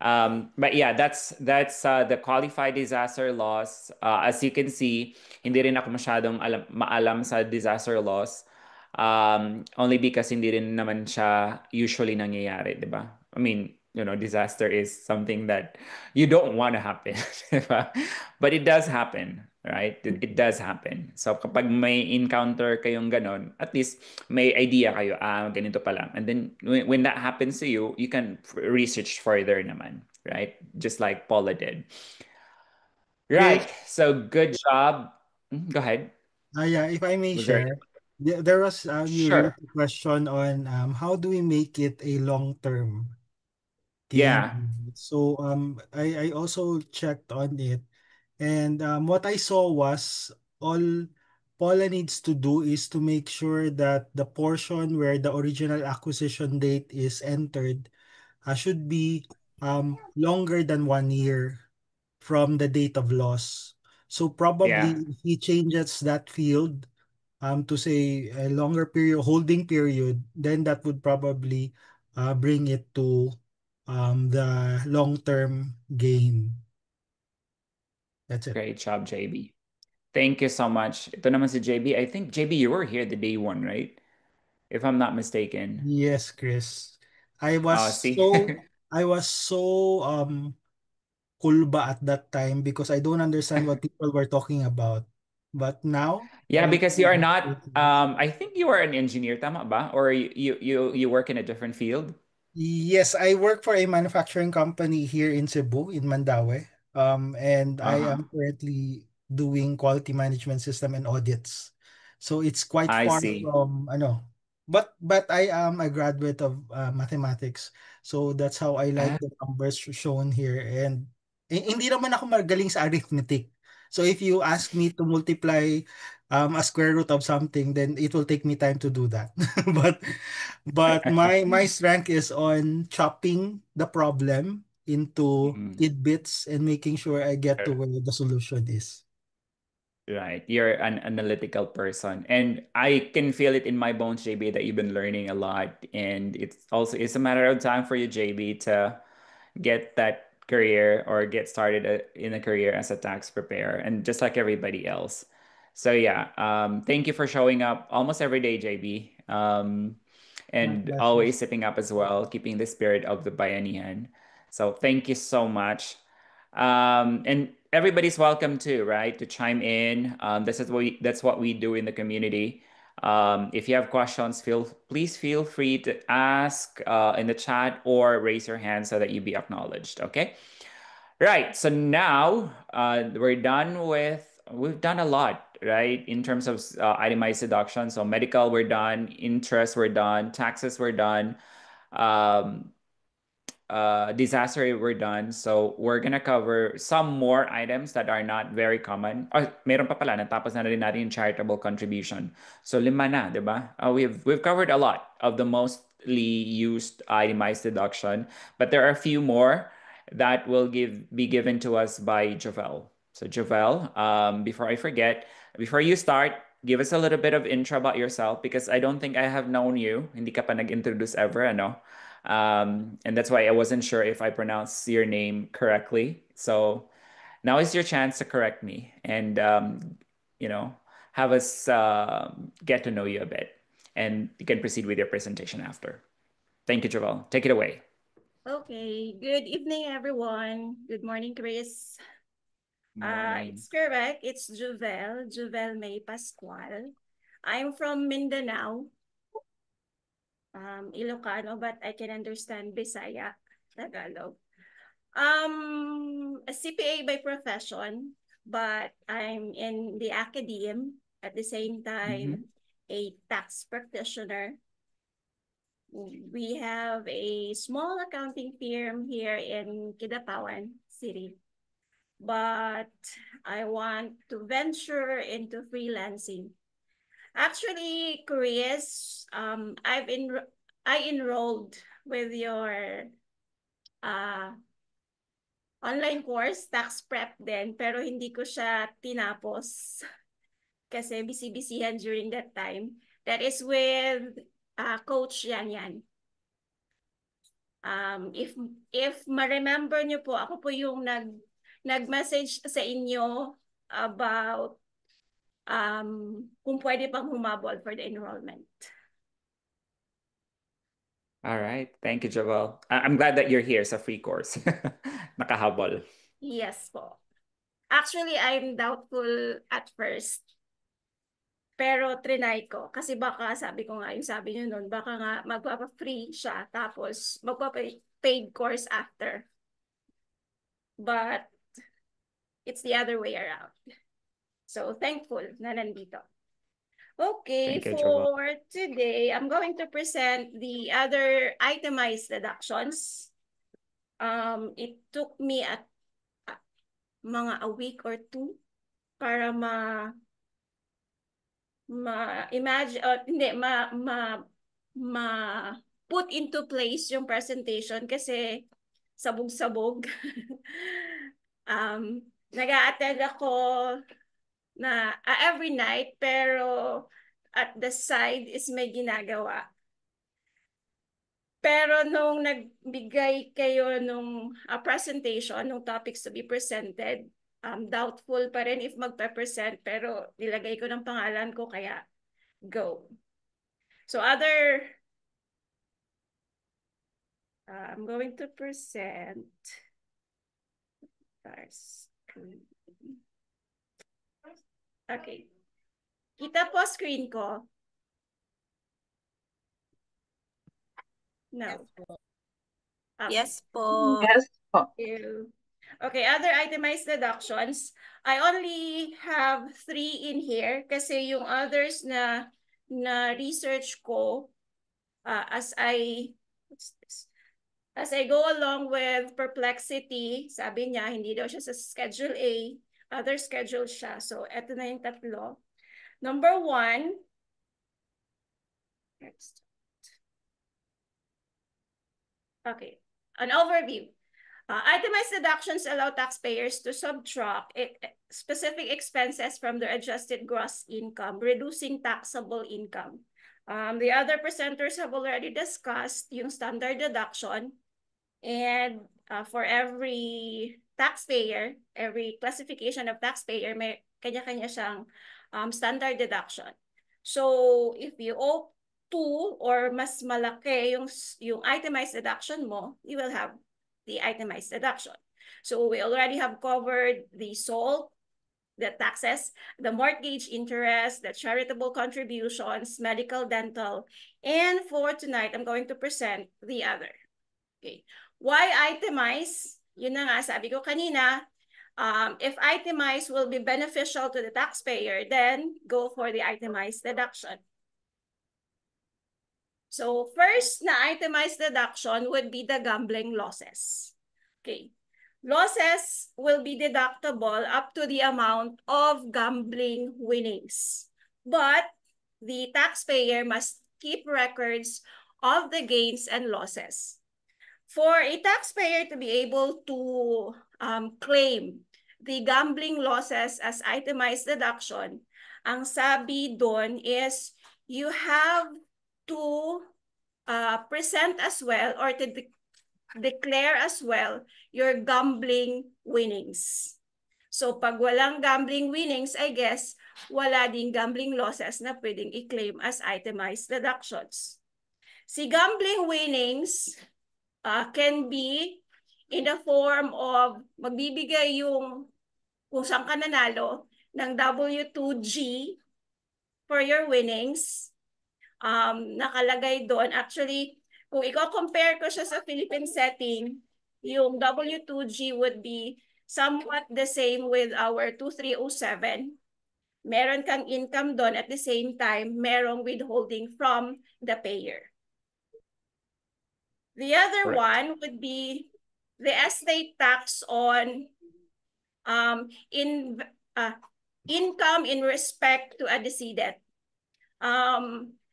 Speaker 2: help. But yeah, that's the qualified disaster loss. As you can see, hindi rin ako masyadong maalam sa disaster loss. Only because hindi rin naman siya usually nangyayari, di ba? I mean, disaster is something that you don't want to happen, di ba? But it does happen, right? It does happen. So kapag may encounter kayong ganon, at least may idea kayo, ganito pa lang. And then when that happens to you, you can research further naman, right? Just like Paula did.
Speaker 9: Chris,
Speaker 2: Right. So good job. Go ahead.
Speaker 9: yeah, if I may
Speaker 2: Was there?
Speaker 9: share, there was you
Speaker 2: Sure.
Speaker 9: raised a question on how do we make it a long-term gain?
Speaker 2: Yeah.
Speaker 9: So I also checked on it, and what I saw was all Paula needs to do is to make sure that the portion where the original acquisition date is entered should be longer than 1 year from the date of loss. So
Speaker 2: Yeah.
Speaker 9: probably if he changes that field to say a longer period holding period, then that would probably bring it to the long-term gain. That's it.
Speaker 2: Great job, JB. Thank you so much. Ito naman si JB. I think JB, you were here the day one, right? If I'm not mistaken.
Speaker 9: Yes, Chris.
Speaker 2: See?
Speaker 9: I was so kulba at that time because I don't understand what people were talking about. But now,
Speaker 2: Yeah, because you are not,
Speaker 9: yes.
Speaker 2: I think you are an engineer, tama ba? Or you work in a different field?
Speaker 9: Yes, I work for a manufacturing company here in Cebu, in Mandaue. And I
Speaker 2: Uh-huh.
Speaker 9: am currently doing quality management system and audits. So it's quite
Speaker 2: I
Speaker 9: far
Speaker 2: see.
Speaker 9: from but I am a graduate of mathematics. So that's how I like
Speaker 2: Ah,
Speaker 9: the numbers shown here. And hindi naman ako magaling sa arithmetic. So if you ask me to multiply a square root of something, then it will take me time to do that. But my strength is on chopping the problem into
Speaker 2: mm.
Speaker 9: tidbits and making sure I get to where the solution is.
Speaker 2: Right. You're an analytical person. And I can feel it in my bones, JB, that you've been learning a lot. And it's a matter of time for you, JB, to get that career or get started in a career as a tax preparer and just like everybody else. So yeah, thank you for showing up almost every day, JB.
Speaker 9: My
Speaker 2: And
Speaker 9: pleasure.
Speaker 2: always sipping up as well, keeping the spirit of the Bayanihan. So thank you so much. And everybody's welcome too, right? To chime in. That's what we do in the community. If you have questions, please feel free to ask in the chat or raise your hand so that you be acknowledged. Okay. Right. So now we've done a lot, right? In terms of itemized deduction. So medical, we're done. Interest, we're done. Taxes, we're done. Um, disaster we're done. So we're gonna cover some more items that are not very common. Meron pa pala, natapos na rin natin yung charitable contribution. So 5 na, di ba? We've covered a lot of the mostly used itemized deduction, but there are a few more that will be given to us by Jovel. So Jovel, before I forget, before you start, give us a little bit of intro about yourself because I don't think I have known you. Hindi ka pa nag-introduce ever, ano? And that's why I wasn't sure if I pronounced your name correctly. So now is your chance to correct me and, have us get to know you a bit. And you can proceed with your presentation after. Thank you, Jovel. Take it away.
Speaker 10: Okay. Good evening, everyone. Good morning, Chris.
Speaker 2: Morning.
Speaker 10: It's correct. It's Jovel May Pascual. I'm from Mindanao, Ilocano, but I can understand Bisaya, Tagalog. A CPA by profession, but I'm in the academe at the same time, a tax practitioner. We have a small accounting firm here in Kidapawan City, but I want to venture into freelancing. Actually, Chris, I enrolled with your online course, tax prep din, pero hindi ko siya tinapos kasi busy-busyhan during that time. That is with Coach Yan. If ma-remember niyo po, ako po yung nag-message sa inyo about kung pwede pang humabol for the enrollment.
Speaker 2: All right. Thank you, Jovel. I'm glad that you're here sa free course. Nakahabol.
Speaker 10: Yes po. Actually, I'm doubtful at first. Pero trinay ko. Kasi baka, sabi ko nga, yung sabi nyo nun, baka nga magpapa-free siya, tapos magpapa-paid course after. But it's the other way around. So, thankful na nandito. Okay,
Speaker 2: Thank you,
Speaker 10: for
Speaker 2: Jovel.
Speaker 10: today, I'm going to present the other itemized deductions. It took me mga a week or two para imagine, hindi, put into place yung presentation kasi sabog-sabog. Nag-a-attend ako na every night, pero at the side is may ginagawa. Pero nung nagbigay kayo nung presentation, nung topics to be presented, doubtful pa rin if magpe-present, pero nilagay ko ng pangalan ko, kaya go. So I'm going to present. Okay. Kita po screen ko. No.
Speaker 3: Yes po.
Speaker 6: Yes po.
Speaker 10: Okay, other itemized deductions. I only have 3 in here kasi yung others na research ko as I go along with Perplexity, sabi niya hindi daw siya sa Schedule A, other schedule siya. So eto na yung 3. Number 1. Next. Okay, an overview. Itemized deductions allow taxpayers to subtract specific expenses from their adjusted gross income, reducing taxable income. The other presenters have already discussed yung standard deduction, and for every taxpayer, every classification of taxpayer, may kanya-kanya siyang standard deduction. So if you owe 2 or mas malaki yung itemized deduction mo, you will have the itemized deduction. So we already have covered the SALT, the taxes, the mortgage interest, the charitable contributions, medical, dental, and for tonight, I'm going to present the other. Okay. Why itemize? Yun na nga, sabi ko kanina, if itemize will be beneficial to the taxpayer, then go for the itemized deduction. So first na itemized deduction would be the gambling losses. Okay. Losses will be deductible up to the amount of gambling winnings. But the taxpayer must keep records of the gains and losses. For a taxpayer to be able to claim the gambling losses as itemized deduction, ang sabi doon is you have to present as well or to declare as well your gambling winnings. So pag walang gambling winnings, I guess, wala ding gambling losses na pwedeng i-claim as itemized deductions. Si gambling winnings can be in the form of magbibigay yung kung saan ka nanalo ng W2G for your winnings. Nakalagay doon. Actually, kung i-compare ko siya sa Philippine setting, yung W2G would be somewhat the same with our 2307. Meron kang income doon at the same time, merong withholding from the payer. The other one would be the estate tax on income in respect to a decedent.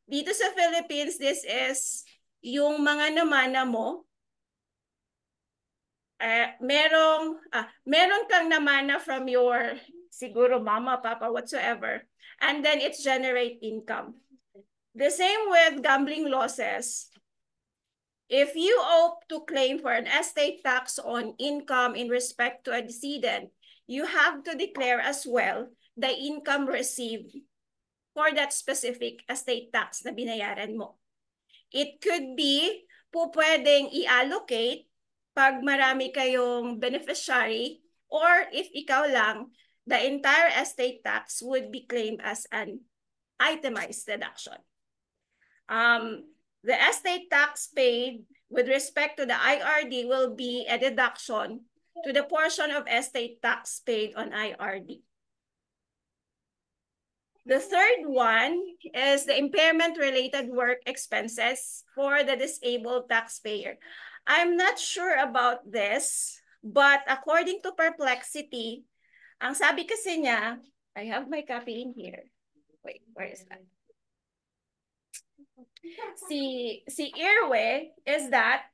Speaker 10: Dito sa Philippines, this is yung mga namana mo. Meron kang namana from your siguro mama, papa, whatsoever, and then it's generate income. The same with gambling losses. If you opt to claim for an estate tax on income in respect to a decedent, you have to declare as well the income received for that specific estate tax na binayaran mo. It could be pwedeng i-allocate pag marami kayong beneficiary, or if ikaw lang, the entire estate tax would be claimed as an itemized deduction. The estate tax paid with respect to the IRD will be a deduction to the portion of estate tax paid on IRD. The third one is the impairment-related work expenses for the disabled taxpayer. I'm not sure about this, but according to Perplexity, ang sabi kasi niya, I have my copy in here. Wait, where is that? Si IRWE is that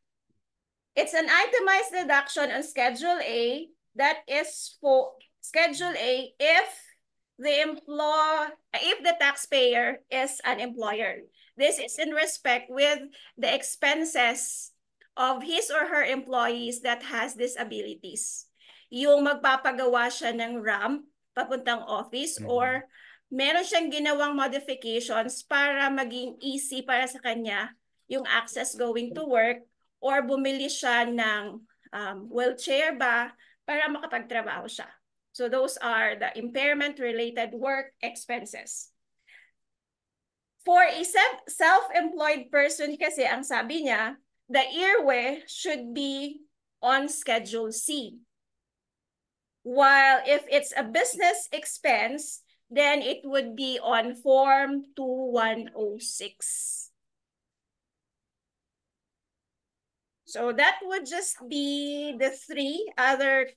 Speaker 10: it's an itemized deduction on Schedule A that is for Schedule A if the taxpayer is an employer. This is in respect with the expenses of his or her employees that has disabilities. Yung magpapagawa siya ng ramp papuntang office or meron siyang ginawang modifications para maging easy para sa kanya yung access going to work, or bumili siya ng wheelchair ba para makapagtrabaho siya. So those are the impairment-related work expenses. For a self-employed person kasi, ang sabi niya, the IRWE should be on Schedule C. While if it's a business expense, then it would be on Form 2106. So that would just be the three other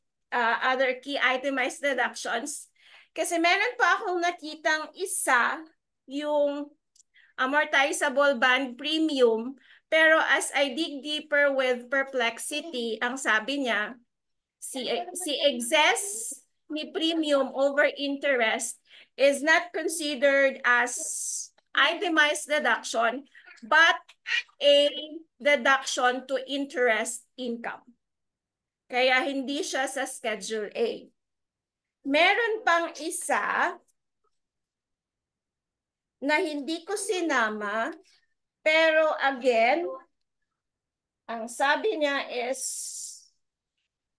Speaker 10: key itemized deductions. Kasi meron pa akong nakitang isa, yung amortizable bond premium, pero as I dig deeper with Perplexity, ang sabi niya, si excess ni premium over interest is not considered as itemized deduction, but a deduction to interest income. Kaya hindi siya sa Schedule A. Meron pang isa na hindi ko sinama, pero again, ang sabi niya is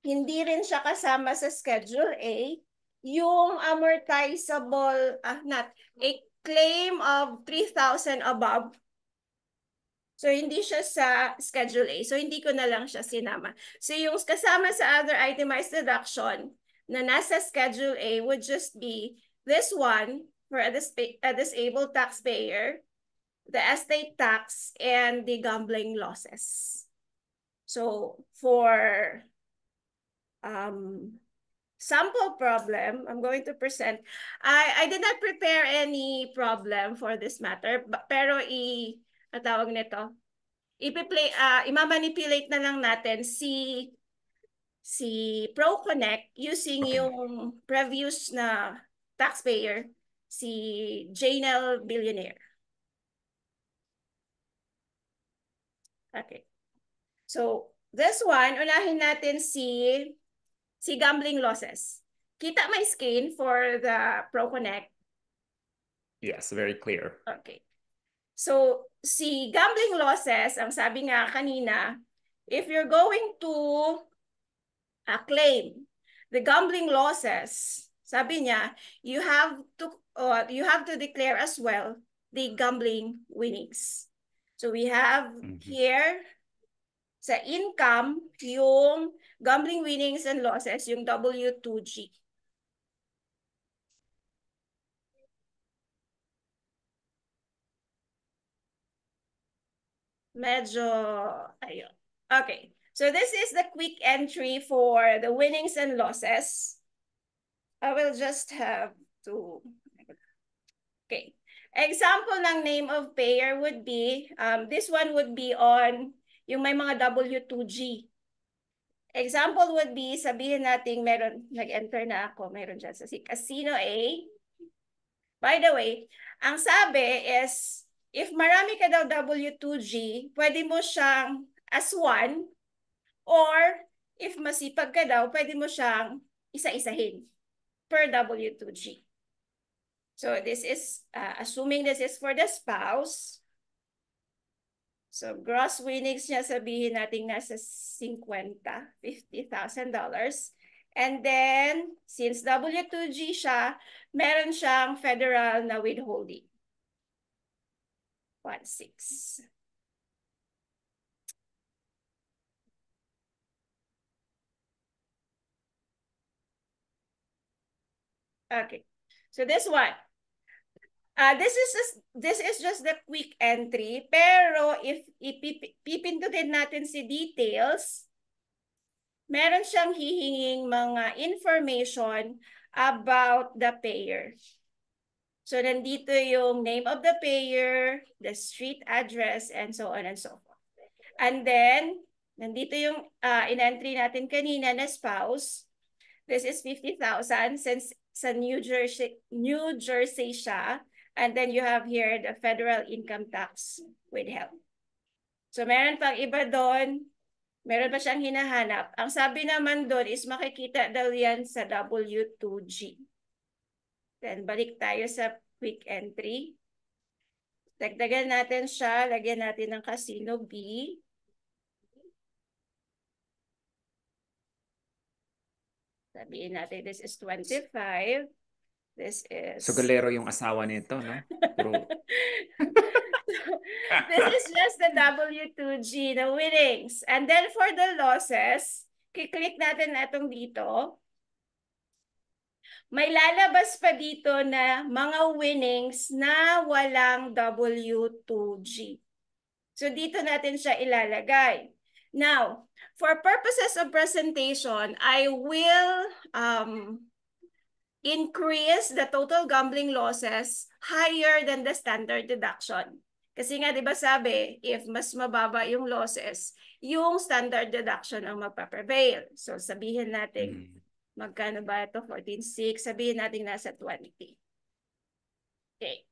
Speaker 10: hindi rin siya kasama sa Schedule A, yung amortizable, a claim of 3,000 above. So, hindi siya sa Schedule A. So, hindi ko na lang siya sinama. So, yung kasama sa other itemized deduction na nasa Schedule A would just be this one for a disabled taxpayer, the estate tax, and the gambling losses. So for sample problem, I'm going to present. I did not prepare any problem for this matter, pero tawag nito, imamanipulate na lang natin si ProConnect using yung previous na taxpayer, si Janelle Billionaire. Okay. So, this one, unahin natin si gambling losses. Kita my screen for the ProConnect?
Speaker 2: Yes, very clear.
Speaker 10: Okay. So, si gambling losses, ang sabi nga kanina, if you're going to claim the gambling losses, sabi niya, you have to declare as well the gambling winnings. So we have here sa income yung gambling winnings and losses, yung W2G. Medyo, ayun. Okay. So this is the quick entry for the winnings and losses. I will just have to, okay. Example ng name of payer would be, this one would be on yung may mga W2G. Example would be, sabihin natin meron, nag-enter na ako, meron dyan sa si Casino A. By the way, ang sabi is, if marami ka daw W2G, pwede mo siyang as one, or if masipag ka daw, pwede mo siyang isa-isahin per W2G. So this is, assuming this is for the spouse. So gross winnings niya, sabihin natin nasa $50,000. And then, since W2G siya, meron siyang federal na withholding. 1.6. Okay. So this one. This is just the quick entry, pero if ipipindutin natin si details, meron siyang hihinging mga information about the payer. So nandito yung name of the payer, the street address, and so on and so forth. And then, nandito yung in-entry natin kanina na spouse. This is 50,000 since sa New Jersey siya. And then you have here the federal income tax withheld. So meron pang iba doon, meron pa siyang hinahanap. Ang sabi naman doon is makikita daw yan sa W2G. Then balik tayo sa quick entry. Dagdagan natin siya, lagyan natin ng Casino B. Sabihin natin this is 25. This is...
Speaker 2: So galero yung asawa nito, no? Pero...
Speaker 10: This is just the W2G, the winnings. And then for the losses, kiklik natin na itong dito. May lalabas pa dito na mga winnings na walang W2G. So dito natin siya ilalagay. Now, for purposes of presentation, I will increase the total gambling losses higher than the standard deduction. Kasi nga, di ba sabi, if mas mababa yung losses, yung standard deduction ang magpaprevail. So sabihin natin, magkano ba ito? 14.6. Sabihin natin nasa 20. Okay.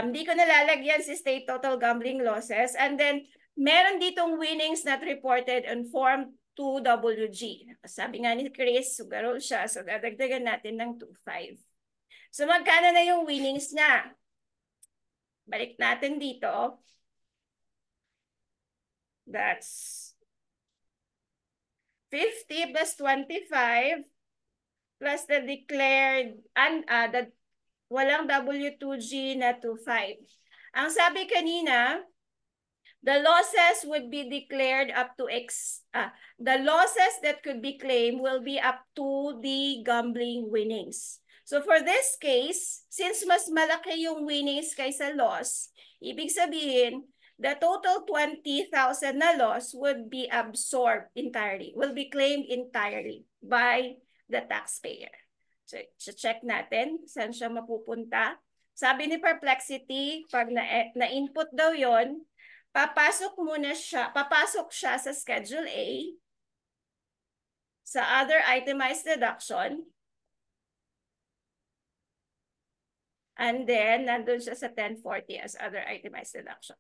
Speaker 10: Di ko nalalagyan si state total gambling losses. And then, meron ditong winnings not reported on Form 2WG. Sabi nga ni Chris, sugarol siya. So, dadagdagan natin ng 2.5. So, magkano na yung winnings niya? Balik natin dito. That's 50 plus 25 plus the declared and the walang W2G na 2.5. Ang sabi kanina, the losses would be declared up to the losses that could be claimed will be up to the gambling winnings. So for this case, since mas malaki yung winnings kaysa loss, ibig sabihin, the total 20,000 na loss would be absorbed entirely, will be claimed entirely by the taxpayer. So check natin saan siya mapupunta. Sabi ni Perplexity, pag na-input daw yon, papasok siya sa Schedule A, sa other itemized deduction, and then nandun siya sa 1040 as other itemized deduction.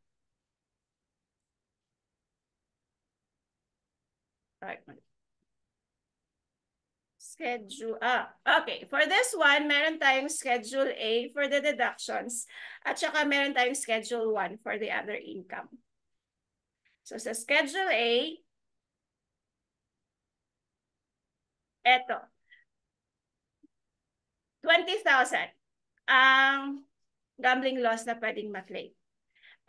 Speaker 10: Okay. For this one, meron tayong Schedule A for the deductions at saka meron tayong Schedule 1 for the other income. So sa Schedule A, eto, 20,000 ang gambling loss na pwedeng ma-claim.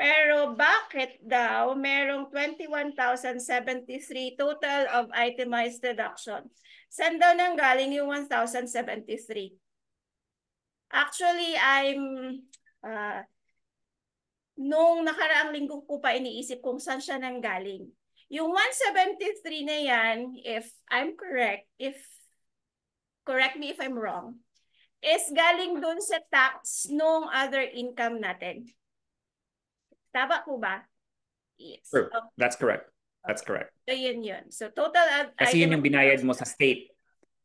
Speaker 10: Pero bakit daw merong 21,073 total of itemized deduction? Saan daw nanggaling yung 1,073? Actually, nung nakaraang linggo ko pa iniisip kung saan siya nanggaling. Yung 173 na yan, if I'm correct, correct me if I'm wrong, is galing dun sa tax nung other income natin. Tama po ba? Yes.
Speaker 2: True.
Speaker 10: Okay.
Speaker 2: That's correct. That's correct.
Speaker 10: So yun. So total
Speaker 2: Kasi yun yung binayad mo sa state.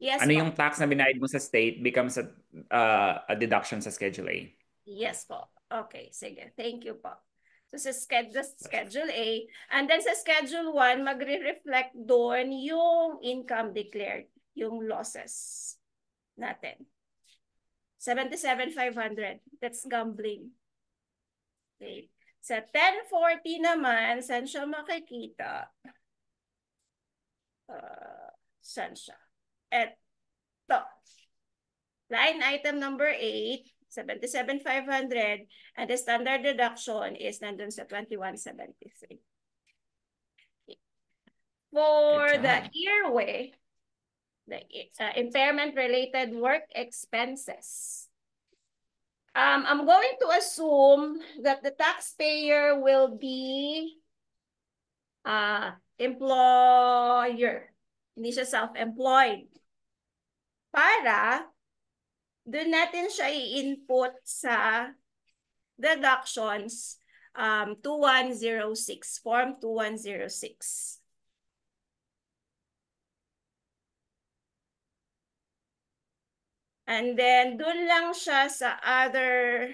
Speaker 10: Yes
Speaker 2: Ano
Speaker 10: po.
Speaker 2: yung tax na binayad mo sa state becomes a deduction sa Schedule A.
Speaker 10: Yes po. Okay, sige. Thank you po. So sa Schedule A, and then sa Schedule 1, magre-reflect doon yung income declared, yung losses natin. 77,500. That's gambling. Okay. Sa 1040 naman, saan siya makikita? Saan siya? Eto. Line item number 8, 77,500, and the standard deduction is nandun sa 2173. For the airway, the impairment-related work expenses, I'm going to assume that the taxpayer will be employer. Hindi siya self-employed. Para doon natin siya i-input sa deductions 2106, Form 2106. And then, doon lang siya sa other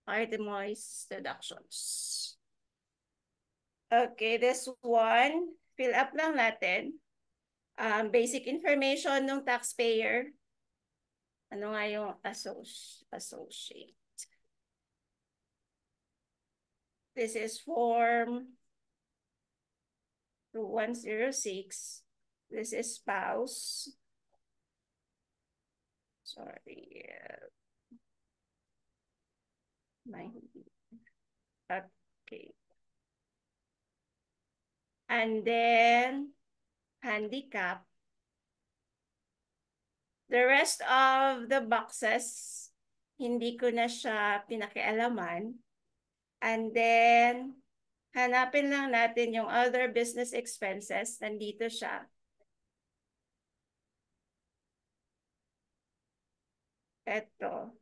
Speaker 10: itemized deductions. Okay, this one, fill up lang natin. Basic information ng taxpayer. Ano nga yung associate? This is Form 2106. This is spouse. Sorry. Okay. And then, handicap. The rest of the boxes, hindi ko na siya pinakialaman. And then, hanapin lang natin yung other business expenses. Nandito siya. Ito.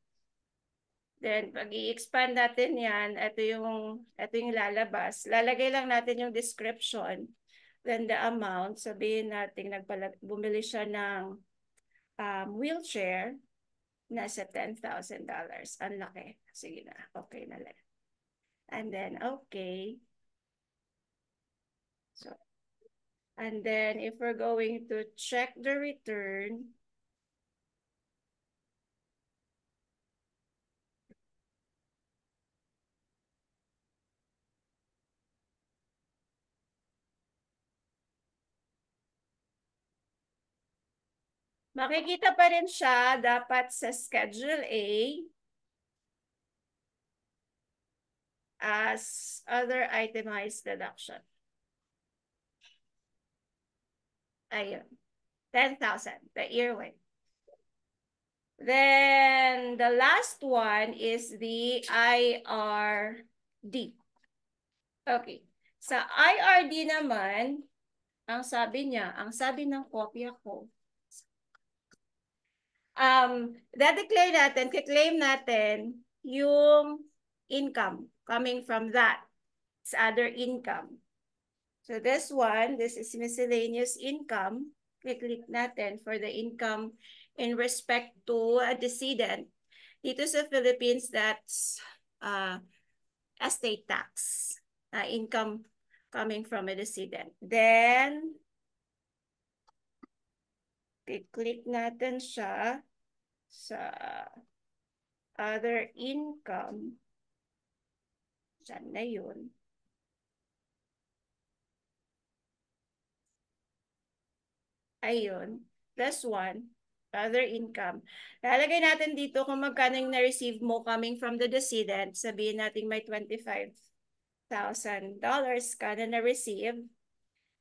Speaker 10: Then, pag i-expand natin yan, ito yung lalabas. Lalagay lang natin yung description. Then, the amount. Sabihin natin, bumili siya ng wheelchair. Nasa $10,000. Ang laki. Sige na. Okay na lang. And then, okay. So, and then, if we're going to check the return, makikita pa rin siya dapat sa Schedule A as other itemized deduction. Ayun. 10,000, the airway. Then the last one is the IRD. Okay. Sa IRD naman, ang sabi ng kopya ko, declare natin, claim natin yung income coming from that. It's other income. So this one, this is miscellaneous income. Click natin for the income in respect to a decedent. Dito sa Philippines, that's estate tax, income coming from a decedent. Then, click natin siya sa other income. Saan na yun? Ayun. Plus 1. Other income. Lalagay natin dito kung magkano yung na-receive mo coming from the decedent. Sabihin natin may $25,000 ka na na-receive.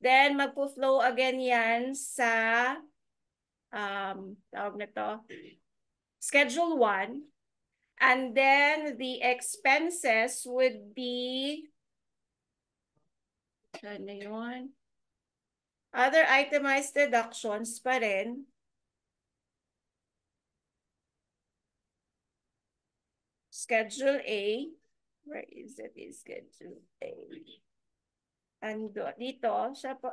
Speaker 10: Then, magpo-flow again yan sa tawag na to, Schedule 1. And then, the expenses would be, saan na yun? Other itemized deductions pa rin. Schedule A. Where is it? Is Schedule A. And dito, siya po,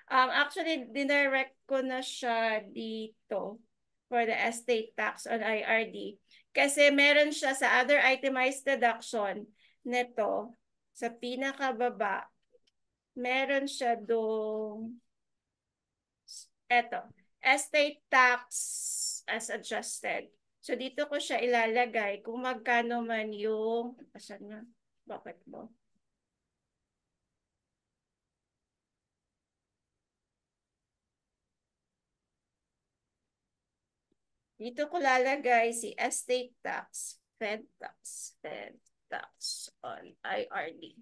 Speaker 10: actually, dinirect ko na siya dito for the estate tax on IRD. Kasi meron siya sa other itemized deduction nito, sa pinakababa, meron siya doon, eto, estate tax as adjusted. So, dito ko siya ilalagay kung magkano man yung, asan na, bakit mo? Dito ko lalagay si estate tax, Fed tax on IRD.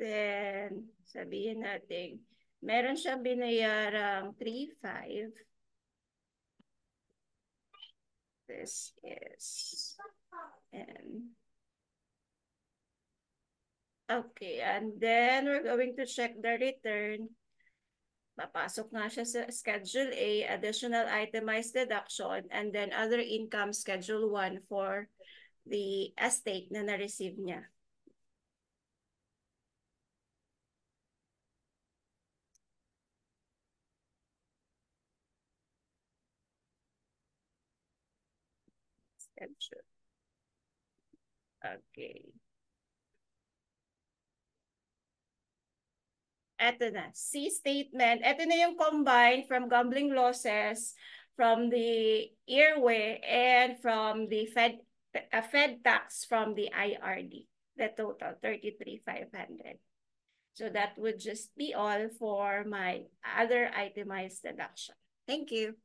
Speaker 10: Then, sabihin natin, meron siyang binayarang 3.5. This is, and, okay, and then we're going to check the return. Papasok nga siya sa Schedule A, additional itemized deduction, and then other income, Schedule 1 for the estate na na-receive niya. Schedule. Okay. Ito na, C statement. Ito na yung combined from gambling losses, from the airway, and from the Fed tax from the IRD. The total, 33,500. So that would just be all for my other itemized deduction. Thank you.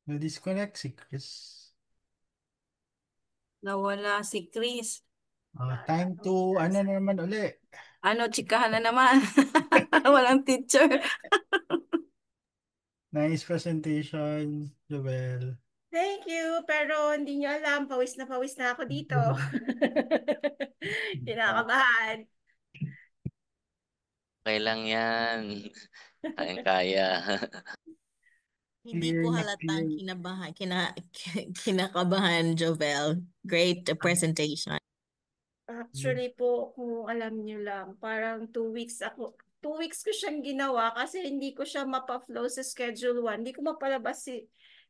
Speaker 9: Na-disconnect si Chris.
Speaker 3: Nawala si Chris.
Speaker 9: Time to, ano na naman uli?
Speaker 3: Ano, chikahan na naman. Walang teacher.
Speaker 9: Nice presentation, Joel.
Speaker 10: Thank you, pero hindi nyo alam, pawis na ako dito. Kinakabahan.
Speaker 11: Okay lang yan. Kaya.
Speaker 12: Hindi po halatang kinakabahan, Jovel. Great presentation.
Speaker 10: Actually po, kung alam nyo lang, parang 2 weeks ko siyang ginawa kasi hindi ko siya mapa-flow sa Schedule 1. Hindi ko mapalabas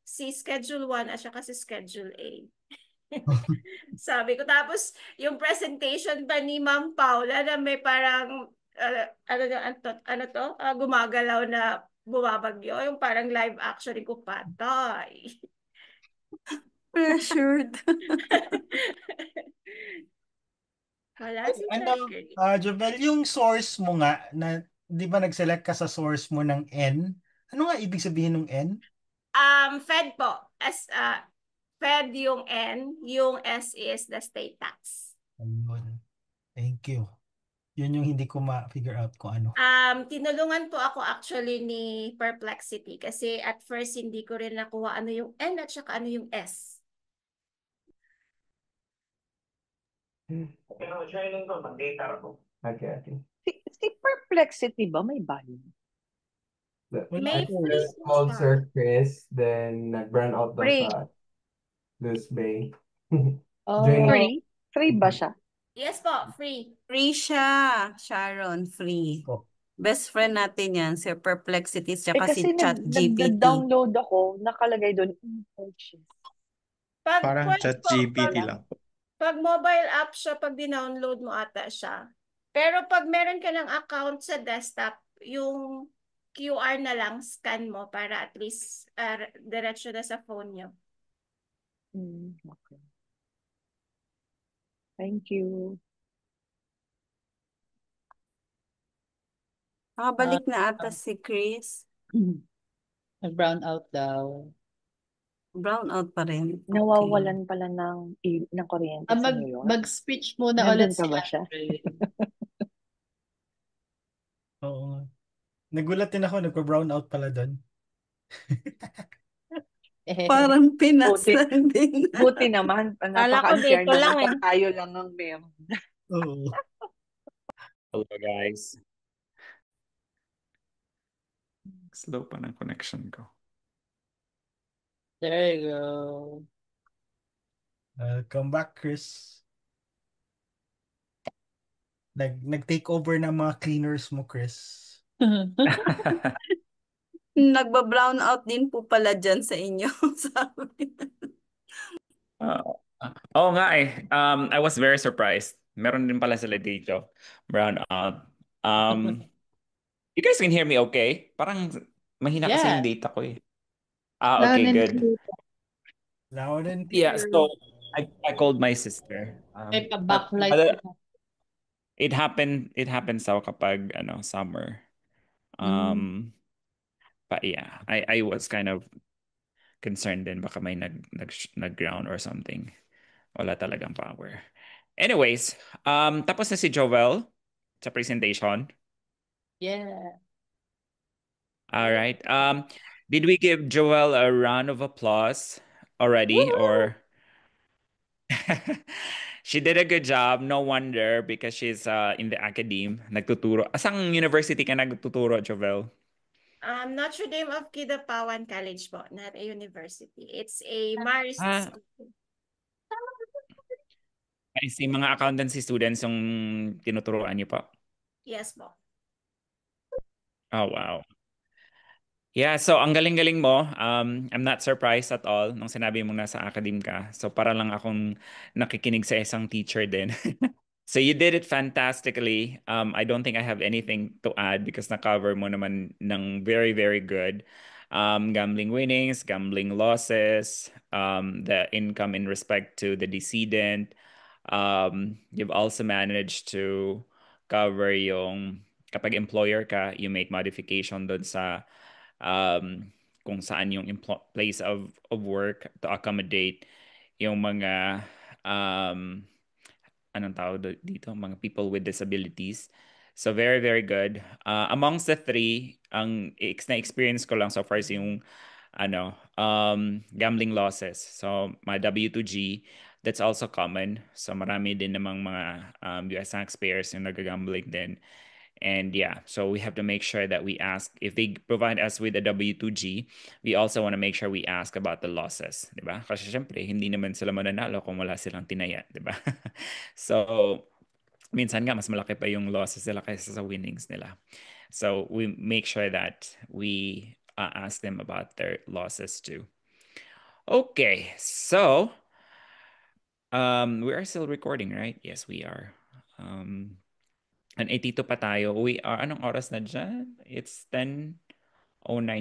Speaker 10: si Schedule 1 at saka si Schedule A. Sabi ko, tapos yung presentation pa ni Ma'am Paula na may parang, ano to, gumagalaw na bumabagyo, yung parang live action ko patay.
Speaker 3: Pressured.
Speaker 10: Wala
Speaker 9: Ay,
Speaker 10: si
Speaker 9: ano,
Speaker 10: Sir Chris.
Speaker 9: Jovel, yung source mo nga, na, di ba nag-select ka sa source mo ng N? Ano nga ibig sabihin ng N?
Speaker 10: Fed po. Fed yung N, yung S is the state tax.
Speaker 9: Ayun. Thank you. Yun yung hindi ko ma-figure out kung ano.
Speaker 10: Tinulungan po ako actually ni Perplexity kasi at first hindi ko rin nakuha ano yung N at saka ano yung S.
Speaker 7: Okay, okay.
Speaker 4: Si Perplexity ba may bayad?
Speaker 10: May
Speaker 7: I think
Speaker 10: free
Speaker 7: there's
Speaker 10: po
Speaker 7: called
Speaker 10: siya.
Speaker 7: Sir Chris, then nag-burn out daw
Speaker 4: Free.
Speaker 7: sa Luz Bay.
Speaker 4: Oh,
Speaker 7: Joining.
Speaker 4: free ba siya?
Speaker 10: Yes po, free.
Speaker 3: Free siya, Sharon, free.
Speaker 9: Oh.
Speaker 3: Best friend natin yan, si Perplexity, tsaka si
Speaker 4: Kasi
Speaker 3: ChatGPT.
Speaker 4: nag-download ako, nakalagay doon, purchase.
Speaker 13: Parang ChatGPT lang.
Speaker 10: Pag mobile app siya, pag dinownload mo ata siya. Pero pag meron ka ng account sa desktop, yung QR na lang, scan mo para at least diretso na sa phone nyo.
Speaker 4: Okay. Thank you.
Speaker 3: Balik na ata si Chris.
Speaker 14: Nag-brown out daw.
Speaker 3: Brown out pa rin. Okay.
Speaker 4: Nawawalan pala ng kuryente sa New York.
Speaker 14: Mag-speech muna
Speaker 4: Nandun
Speaker 14: ulit
Speaker 4: pa
Speaker 14: si
Speaker 4: ba siya?
Speaker 14: Andre.
Speaker 9: Oo. Nagulat din ako, nagpa-brown out pala doon.
Speaker 3: Parang Pinas
Speaker 4: Buti,
Speaker 3: lang din.
Speaker 4: buti naman,
Speaker 10: Kala ko
Speaker 4: napaka-unfair
Speaker 10: dito lang
Speaker 4: naman pag tayo lang ang meron.
Speaker 9: Oo.
Speaker 2: Hello guys. Slow pa ng connection ko.
Speaker 14: There you go.
Speaker 9: Come back, Chris. Nag-take over na mga cleaners mo, Chris.
Speaker 3: Nagba-brown out din po pala dyan sa inyo. Sabi.
Speaker 2: Oo nga eh. I was very surprised. Meron din pala sila dito. Brown out. You guys can hear me okay? Parang mahina kasi yung
Speaker 14: Yeah.
Speaker 2: data ko eh.
Speaker 14: Loud
Speaker 2: Okay,
Speaker 14: and
Speaker 2: good.
Speaker 14: clear.
Speaker 9: Loud and
Speaker 2: Yeah,
Speaker 9: clear.
Speaker 2: so I called my sister.
Speaker 14: May
Speaker 2: But
Speaker 14: pa-backlight ka.
Speaker 2: it happened sa kapag summer. But yeah, I was kind of concerned din baka may nag-ground or something. Wala talagang power. Anyways, tapos na si Jovel sa presentation.
Speaker 14: Yeah.
Speaker 2: All right. Did we give Joel a round of applause already or she did a good job, no wonder because she's in the academe, nagtuturo. Asang university ka nagtuturo, Jovel?
Speaker 10: Notre Dame of Kidapawan College po, not a university. It's a Marist
Speaker 2: Ah.
Speaker 10: school.
Speaker 2: I see mga accountancy students yung tinuturuan niyo pa.
Speaker 10: Yes po.
Speaker 2: Oh, wow. Yeah, so ang galing-galing mo. I'm not surprised at all nung sinabi mo nasa academe ka. So para lang akong nakikinig sa isang teacher din. So you did it fantastically. I don't think I have anything to add because na-cover mo naman ng very, very good. Gambling winnings, gambling losses, the income in respect to the decedent. You've also managed to cover yung kapag employer ka, you make modification doon sa kung saan yung place of work to accommodate yung mga anong tawag dito, mga people with disabilities. So very, very good. Amongst the three, ang na-experience ko lang so far is yung gambling losses. So my W2G, that's also common. So marami din namang mga US taxpayers yung nag-gambling din. And yeah, so we have to make sure that we ask, if they provide us with a W2G, we also want to make sure we ask about the losses, di ba? Kasi syempre, hindi naman sila mananalo kung wala silang tinaya, di ba? So, minsan nga, mas malaki pa yung losses nila kaysa sa winnings nila. So, we make sure that we ask them about their losses too. Okay, so, We are still recording, right? Yes, we are. An 82 pa tayo. We are, anong oras na dyan? It's 10:09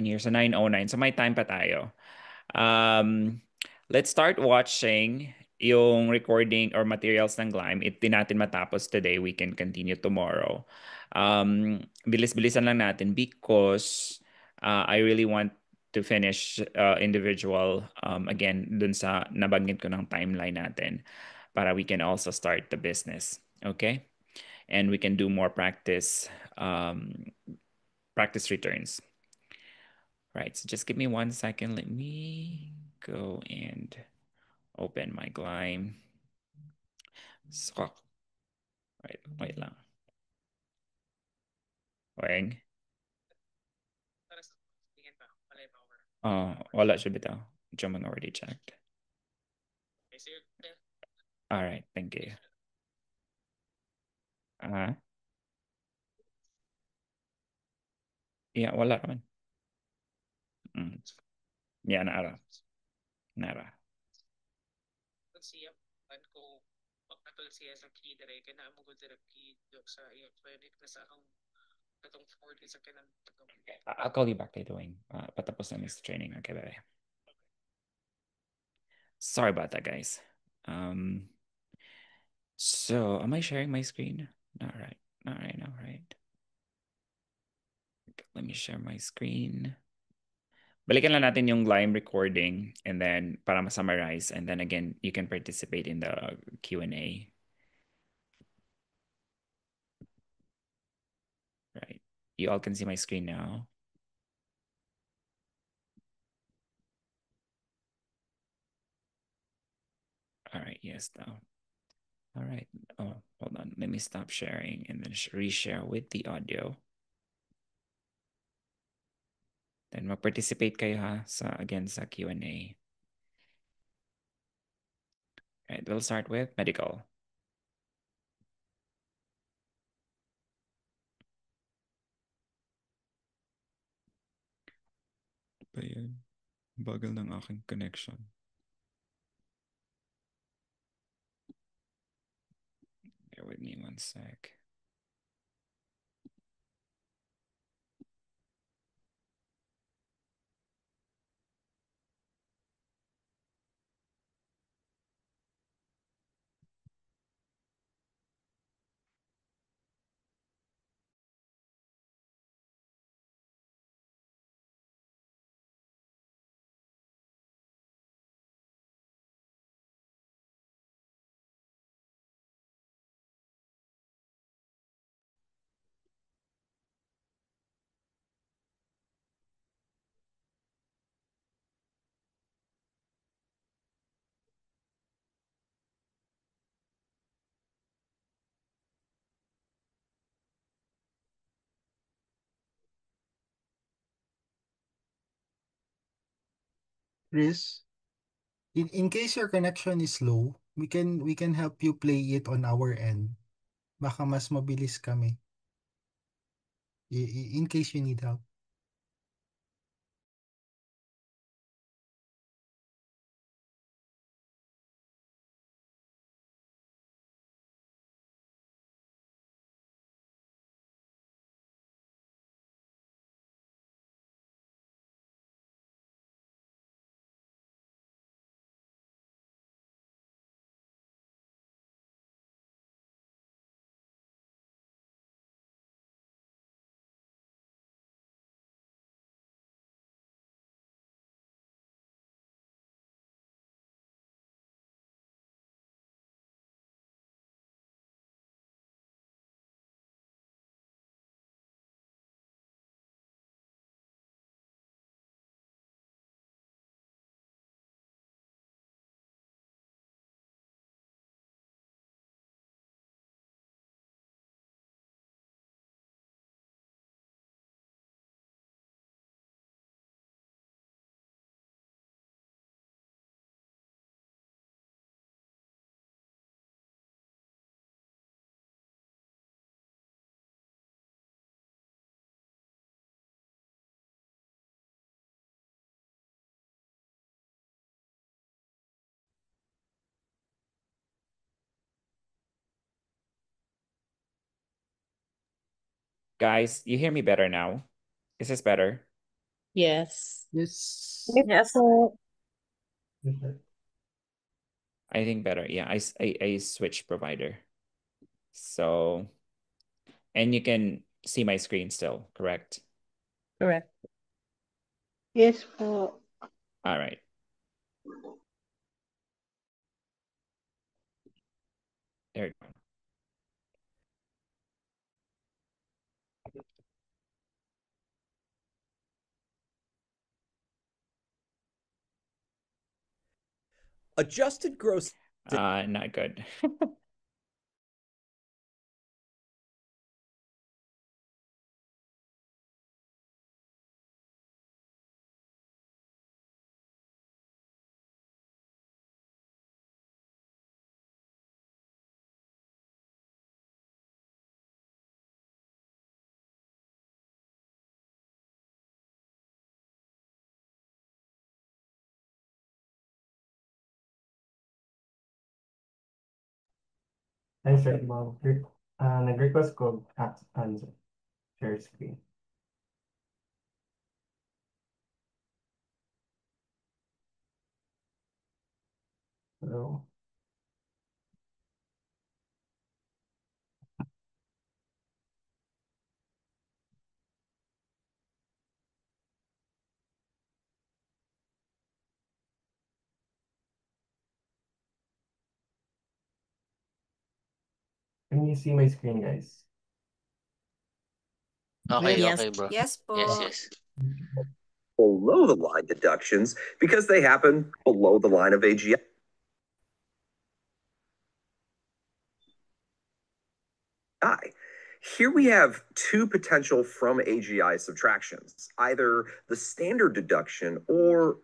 Speaker 2: here. So 9:09. So may time pa tayo. Let's start watching yung recording or materials ng Glyme. If di natin matapos today, we can continue tomorrow. Bilis-bilisan lang natin because I really want to finish individual again dun sa nabanggit ko ng timeline natin para we can also start the business. Okay? And we can do more practice practice returns. Right, so just give me 1 second. Let me go and open my Glyme. So, right, wait lang. Weng. Wala siya bitaw. German already checked. All right, thank you. Yeah, wala naman. Yeah, nara. Nara. I'll call you back later, Wayne. Patapos na this training. Okay, bye. Sorry about that, guys. So am I sharing my screen? Not right. Not right now, right? Let me share my screen. Balikan lang natin yung Glyme recording and then para ma-summarize, and then again, you can participate in the Q&A. Right. You all can see my screen now. All right, yes, now. All right. Oh, hold on. Let me stop sharing and then reshare with the audio. Then mag-participate kayo ha again sa Q&A. All right, we'll start with medical. Ba yun? Bagal ng aking connection. Bear with me 1 sec.
Speaker 9: Chris, in case your connection is low, we can help you play it on our end. Baka mas mabilis kami. In case you need help.
Speaker 2: Guys, you hear me better now? Is this better?
Speaker 14: Yes.
Speaker 9: Yes.
Speaker 6: Yes.
Speaker 2: I think better. Yeah, I switched provider. So, and you can see my screen still, correct?
Speaker 14: Correct.
Speaker 6: Yes po.
Speaker 2: All right. There you go.
Speaker 15: Adjusted gross.
Speaker 2: Not good.
Speaker 7: Ay, sir, nag-request ko share screen. Hello. Can you see my screen, guys?
Speaker 11: Okay,
Speaker 12: Yes.
Speaker 11: okay, bro.
Speaker 3: Yes po.
Speaker 11: Yes.
Speaker 15: Below the line deductions because they happen below the line of AGI. Here we have two potential from AGI subtractions, either the standard deduction or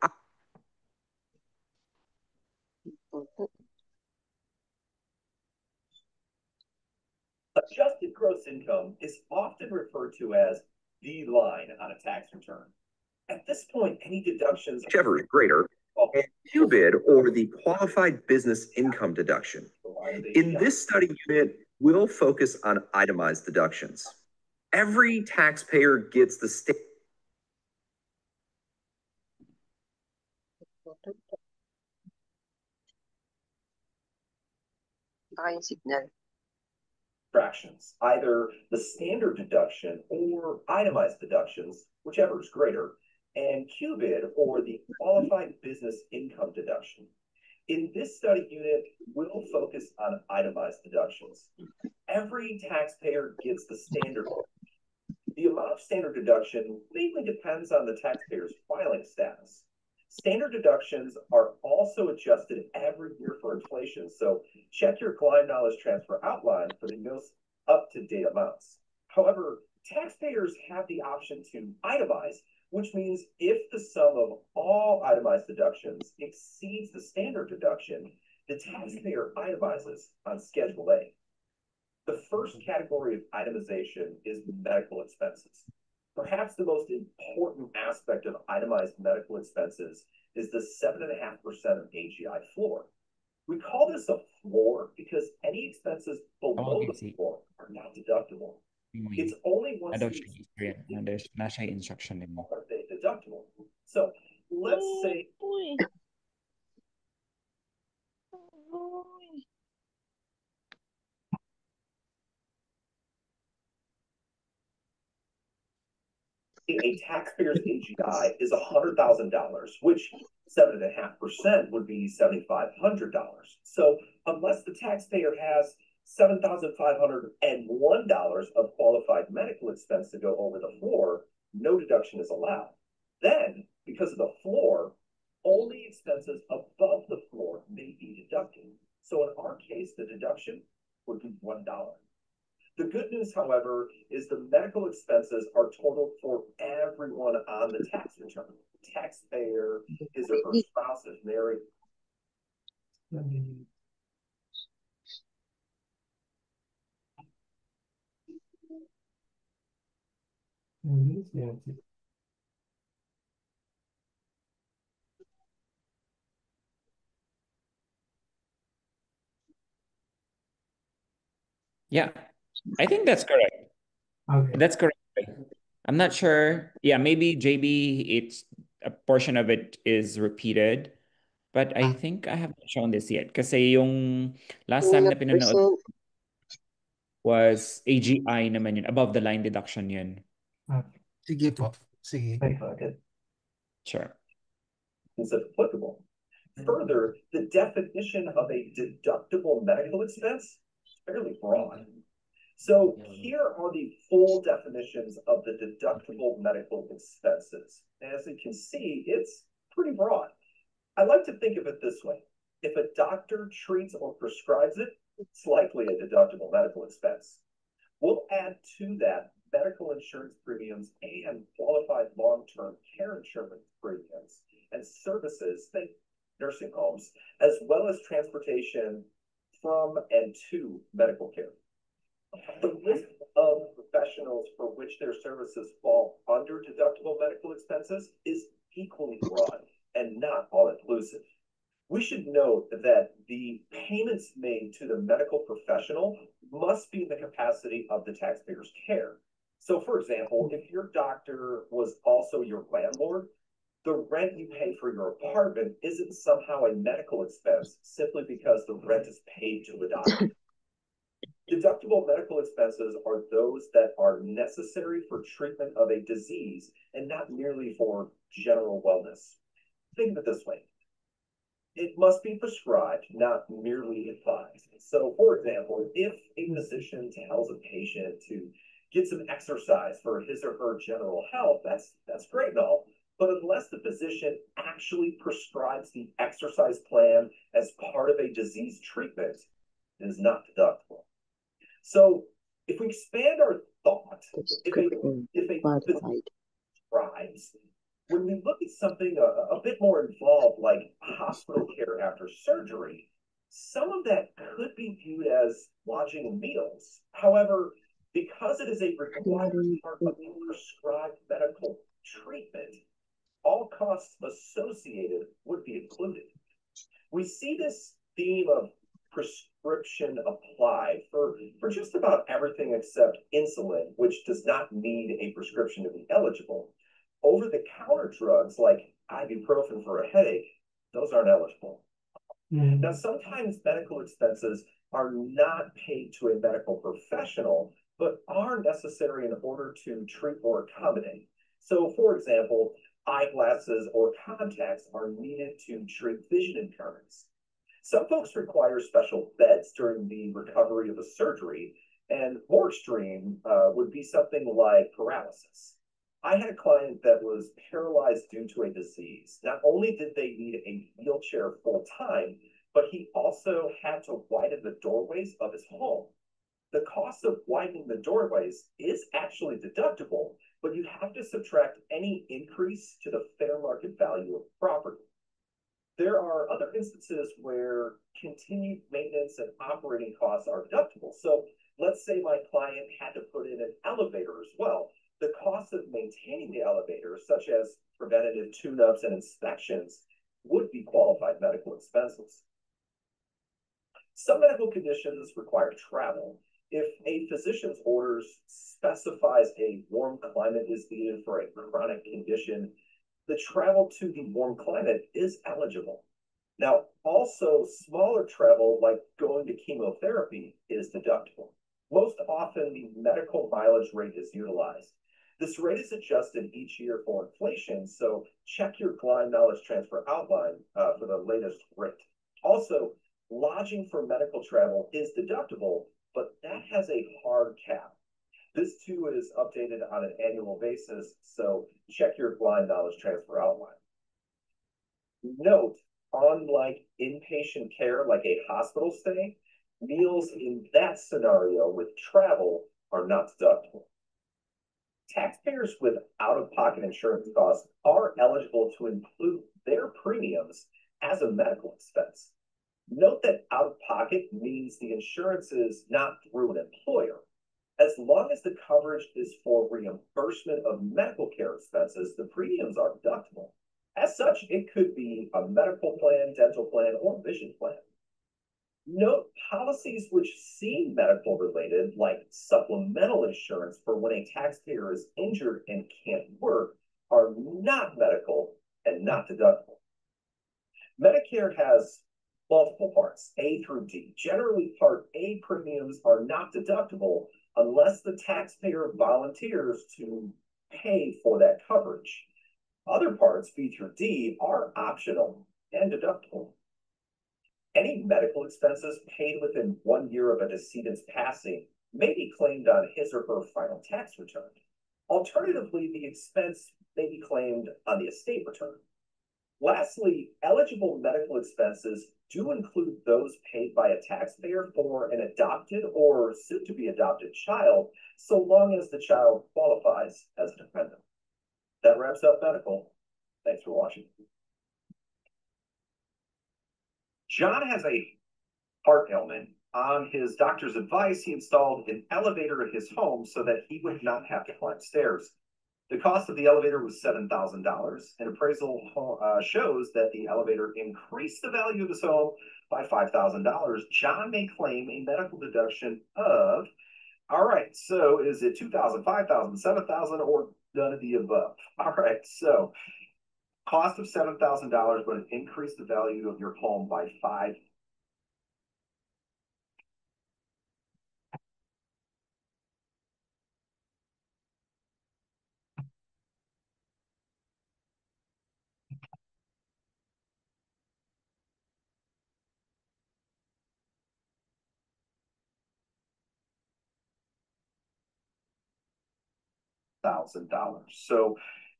Speaker 15: adjusted gross income is often referred to as the line on a tax return. At this point, any deductions, whichever is greater, and QBID or the qualified business income deduction. In this study unit, we'll focus on itemized deductions. Every taxpayer gets the state. Signal. Fractions, either the standard deduction or itemized deductions, whichever is greater, and QBID or the qualified business income deduction. In this study unit, we'll focus on itemized deductions. Every taxpayer gets the standard. The amount of standard deduction mainly depends on the taxpayer's filing status. Standard deductions are also adjusted every year for inflation, so check your Gleim Knowledge Transfer outline for the most up-to-date amounts. However, taxpayers have the option to itemize, which means if the sum of all itemized deductions exceeds the standard deduction, the taxpayer itemizes on Schedule A. The first category of itemization is medical expenses. Perhaps the most important aspect of itemized medical expenses is the 7.5% of AGI floor. We call this a floor because any expenses below the floor are not deductible. It's only once
Speaker 2: nasa instruction mo.
Speaker 15: are they deductible. So let's say a taxpayer's AGI is $100,000, which 7.5% would be $7,500. So unless the taxpayer has $7,501 of qualified medical expense to go over the floor, no deduction is allowed. Then, because of the floor, only expenses above the floor may be deducted. So in our case, the deduction would be $1. The good news, however, is the medical expenses are totaled for everyone on the tax return. Taxpayer, his or her spouse is married.
Speaker 2: Yeah, I think that's correct.
Speaker 7: Okay.
Speaker 2: That's correct. I'm not sure. Yeah, maybe JB, it's a portion of it is repeated, but I think I haven't shown this yet. Kasi yung last time na pinanood was AGI naman yun, above the line deduction yun.
Speaker 9: Sige po. Sige.
Speaker 2: Sure.
Speaker 15: Is applicable. Further, the definition of a deductible medical expense is fairly broad. So here are the full definitions of the deductible medical expenses. As you can see, it's pretty broad. I like to think of it this way. If a doctor treats or prescribes it, it's likely a deductible medical expense. We'll add to that medical insurance premiums and qualified long-term care insurance premiums and services, think nursing homes, as well as transportation from and to medical care. The list of professionals for which their services fall under deductible medical expenses is equally broad and not all-inclusive. We should note that the payments made to the medical professional must be in the capacity of the taxpayer's care. So, for example, if your doctor was also your landlord, the rent you pay for your apartment isn't somehow a medical expense simply because the rent is paid to the doctor. Deductible medical expenses are those that are necessary for treatment of a disease and not merely for general wellness. Think of it this way. It must be prescribed, not merely advised. So, for example, if a physician tells a patient to get some exercise for his or her general health, that's great and all. But unless the physician actually prescribes the exercise plan as part of a disease treatment, it is not deductible. So if we expand our thought, if a physician prescribes, when we look at something a bit more involved, like hospital care after surgery, some of that could be viewed as lodging and meals. However, because it is a required part of the prescribed medical treatment, all costs associated would be included. We see this theme of prescription applied for just about everything except insulin, which does not need a prescription to be eligible. Over-the-counter drugs like ibuprofen for a headache, those aren't eligible. Now, sometimes medical expenses are not paid to a medical professional, but are necessary in order to treat or accommodate. So, for example, eyeglasses or contacts are needed to treat vision impairments. Some folks require special beds during the recovery of a surgery, and more extreme would be something like paralysis. I had a client that was paralyzed due to a disease. Not only did they need a wheelchair full time, but he also had to widen the doorways of his home. The cost of widening the doorways is actually deductible, but you have to subtract any increase to the fair market value of property. There are other instances where continued maintenance and operating costs are deductible. So let's say my client had to put in an elevator as well. The cost of maintaining the elevator, such as preventative tune-ups and inspections, would be qualified medical expenses. Some medical conditions require travel. If a physician's orders specifies a warm climate is needed for a chronic condition, the travel to the warm climate is eligible. Now, also smaller travel like going to chemotherapy is deductible. Most often, the medical mileage rate is utilized. This rate is adjusted each year for inflation, so check your Glide Knowledge Transfer outline for the latest rate. Also, lodging for medical travel is deductible, but that has a hard cap. This too is updated on an annual basis, so check your Glide Knowledge Transfer outline. Note, unlike inpatient care like a hospital stay, meals in that scenario with travel are not deductible. Taxpayers with out-of-pocket insurance costs are eligible to include their premiums as a medical expense. Note that out-of-pocket means the insurance is not through an employer. As long as the coverage is for reimbursement of medical care expenses, the premiums are deductible. As such, it could be a medical plan, dental plan, or vision plan. Note policies which seem medical related, like supplemental insurance for when a taxpayer is injured and can't work, are not medical and not deductible. Medicare has multiple parts, A through D. Generally, Part A premiums are not deductible unless the taxpayer volunteers to pay for that coverage. Other parts, B through D, are optional and deductible. Any medical expenses paid within 1 year of a decedent's passing may be claimed on his or her final tax return. Alternatively, the expense may be claimed on the estate return. Lastly, eligible medical expenses do include those paid by a taxpayer for an adopted or soon-to-be adopted child, so long as the child qualifies as a dependent. That wraps up medical. Thanks for watching. John has a heart ailment. On his doctor's advice, he installed an elevator at his home so that he would not have to climb stairs. The cost of the elevator was $7,000. An appraisal shows that the elevator increased the value of his home by $5,000. John may claim a medical deduction of, all right, so is it $2,000, $5,000, $7,000, or none of the above? All right, so cost of $7,000 would increase the value of your home by $5,000. So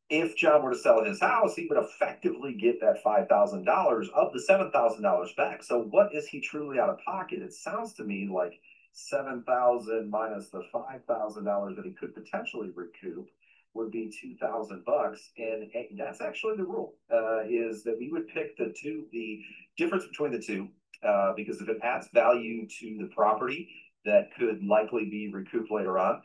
Speaker 15: if John were to sell his house, he would effectively get that $5,000 of the $7,000 back. So what is he truly out of pocket? It sounds to me like $7,000 minus the $5,000 that he could potentially recoup would be $2,000. And that's actually the rule, is that we would pick the difference between the two, because if it adds value to the property that could likely be recouped later on,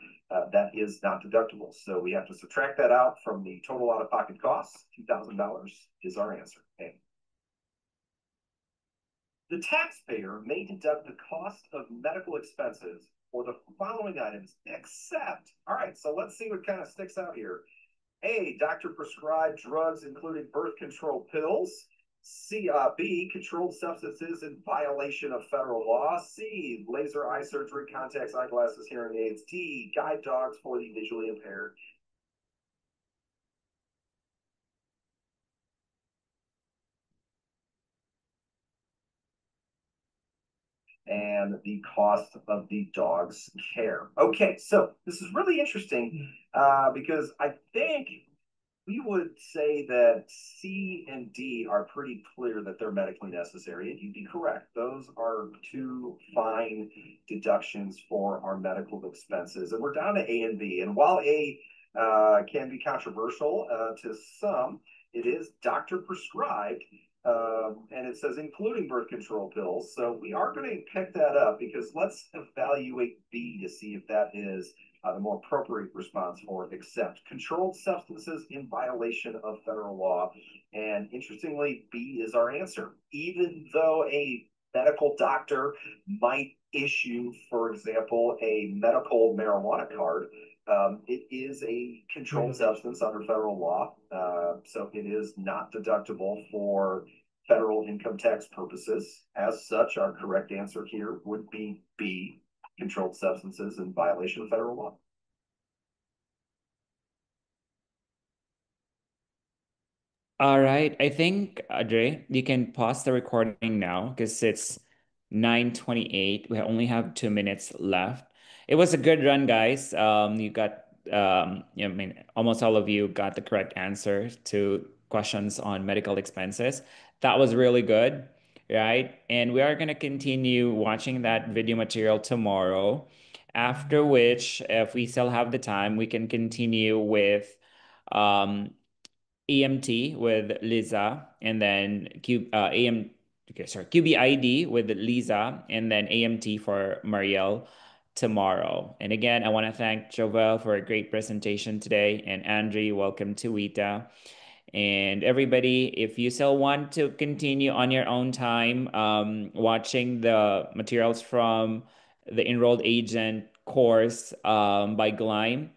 Speaker 15: that is not deductible. So we have to subtract that out from the total out-of-pocket costs. $2,000 is our answer. Okay. The taxpayer may deduct the cost of medical expenses for the following items, except, all right, so let's see what kind of sticks out here. A, doctor prescribed drugs, including birth control pills. B, controlled substances in violation of federal law. C, laser eye surgery, contacts, eyeglasses, hearing aids. D, guide dogs for the visually impaired. And the cost of the dog's care. Okay, so this is really interesting because I think we would say that C and D are pretty clear that they're medically necessary, and you'd be correct. Those are two fine deductions for our medical expenses. And we're down to A and B. And while A can be controversial to some, it is doctor prescribed, and it says including birth control pills. So we are going to pick that up because let's evaluate B to see if that is the more appropriate response for accept. Controlled substances in violation of federal law. And interestingly, B is our answer. Even though a medical doctor might issue, for example, a medical marijuana card, it is a controlled substance under federal law. So it is not deductible for federal income tax purposes. As such, our correct answer here would be B, controlled substances in violation of federal law.
Speaker 2: All right. I think, Audrey, you can pause the recording now because it's 9:28. We only have 2 minutes left. It was a good run, guys. You got, I mean, almost all of you got the correct answer to questions on medical expenses. That was really good, right? And we are going to continue watching that video material tomorrow. After which, if we still have the time, we can continue with EMT with Liza, and then QBID with Liza, and then AMT for Marielle tomorrow. And again, I want to thank Jovel for a great presentation today, and Andre, welcome to WITA. And everybody, if you still want to continue on your own time watching the materials from the Enrolled Agent course by Gleim,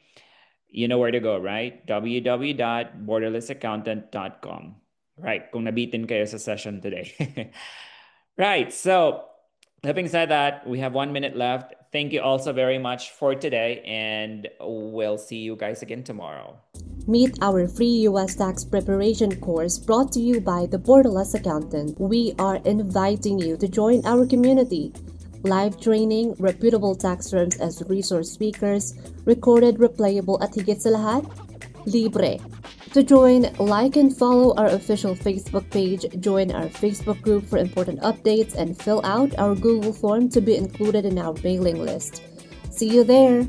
Speaker 2: you know where to go, right? www.borderlessaccountant.com. Right, kung nabitin kayo sa session today. Right, so having said that, we have 1 minute left. Thank you also very much for today, and we'll see you guys again tomorrow.
Speaker 1: Meet our free U.S. tax preparation course brought to you by the Borderless Accountant. We are inviting you to join our community. Live training, reputable tax firms as resource speakers, recorded, replayable at higit sa lahat, libre. To join, like and follow our official Facebook page, join our Facebook group for important updates, and fill out our Google form to be included in our mailing list. See you there!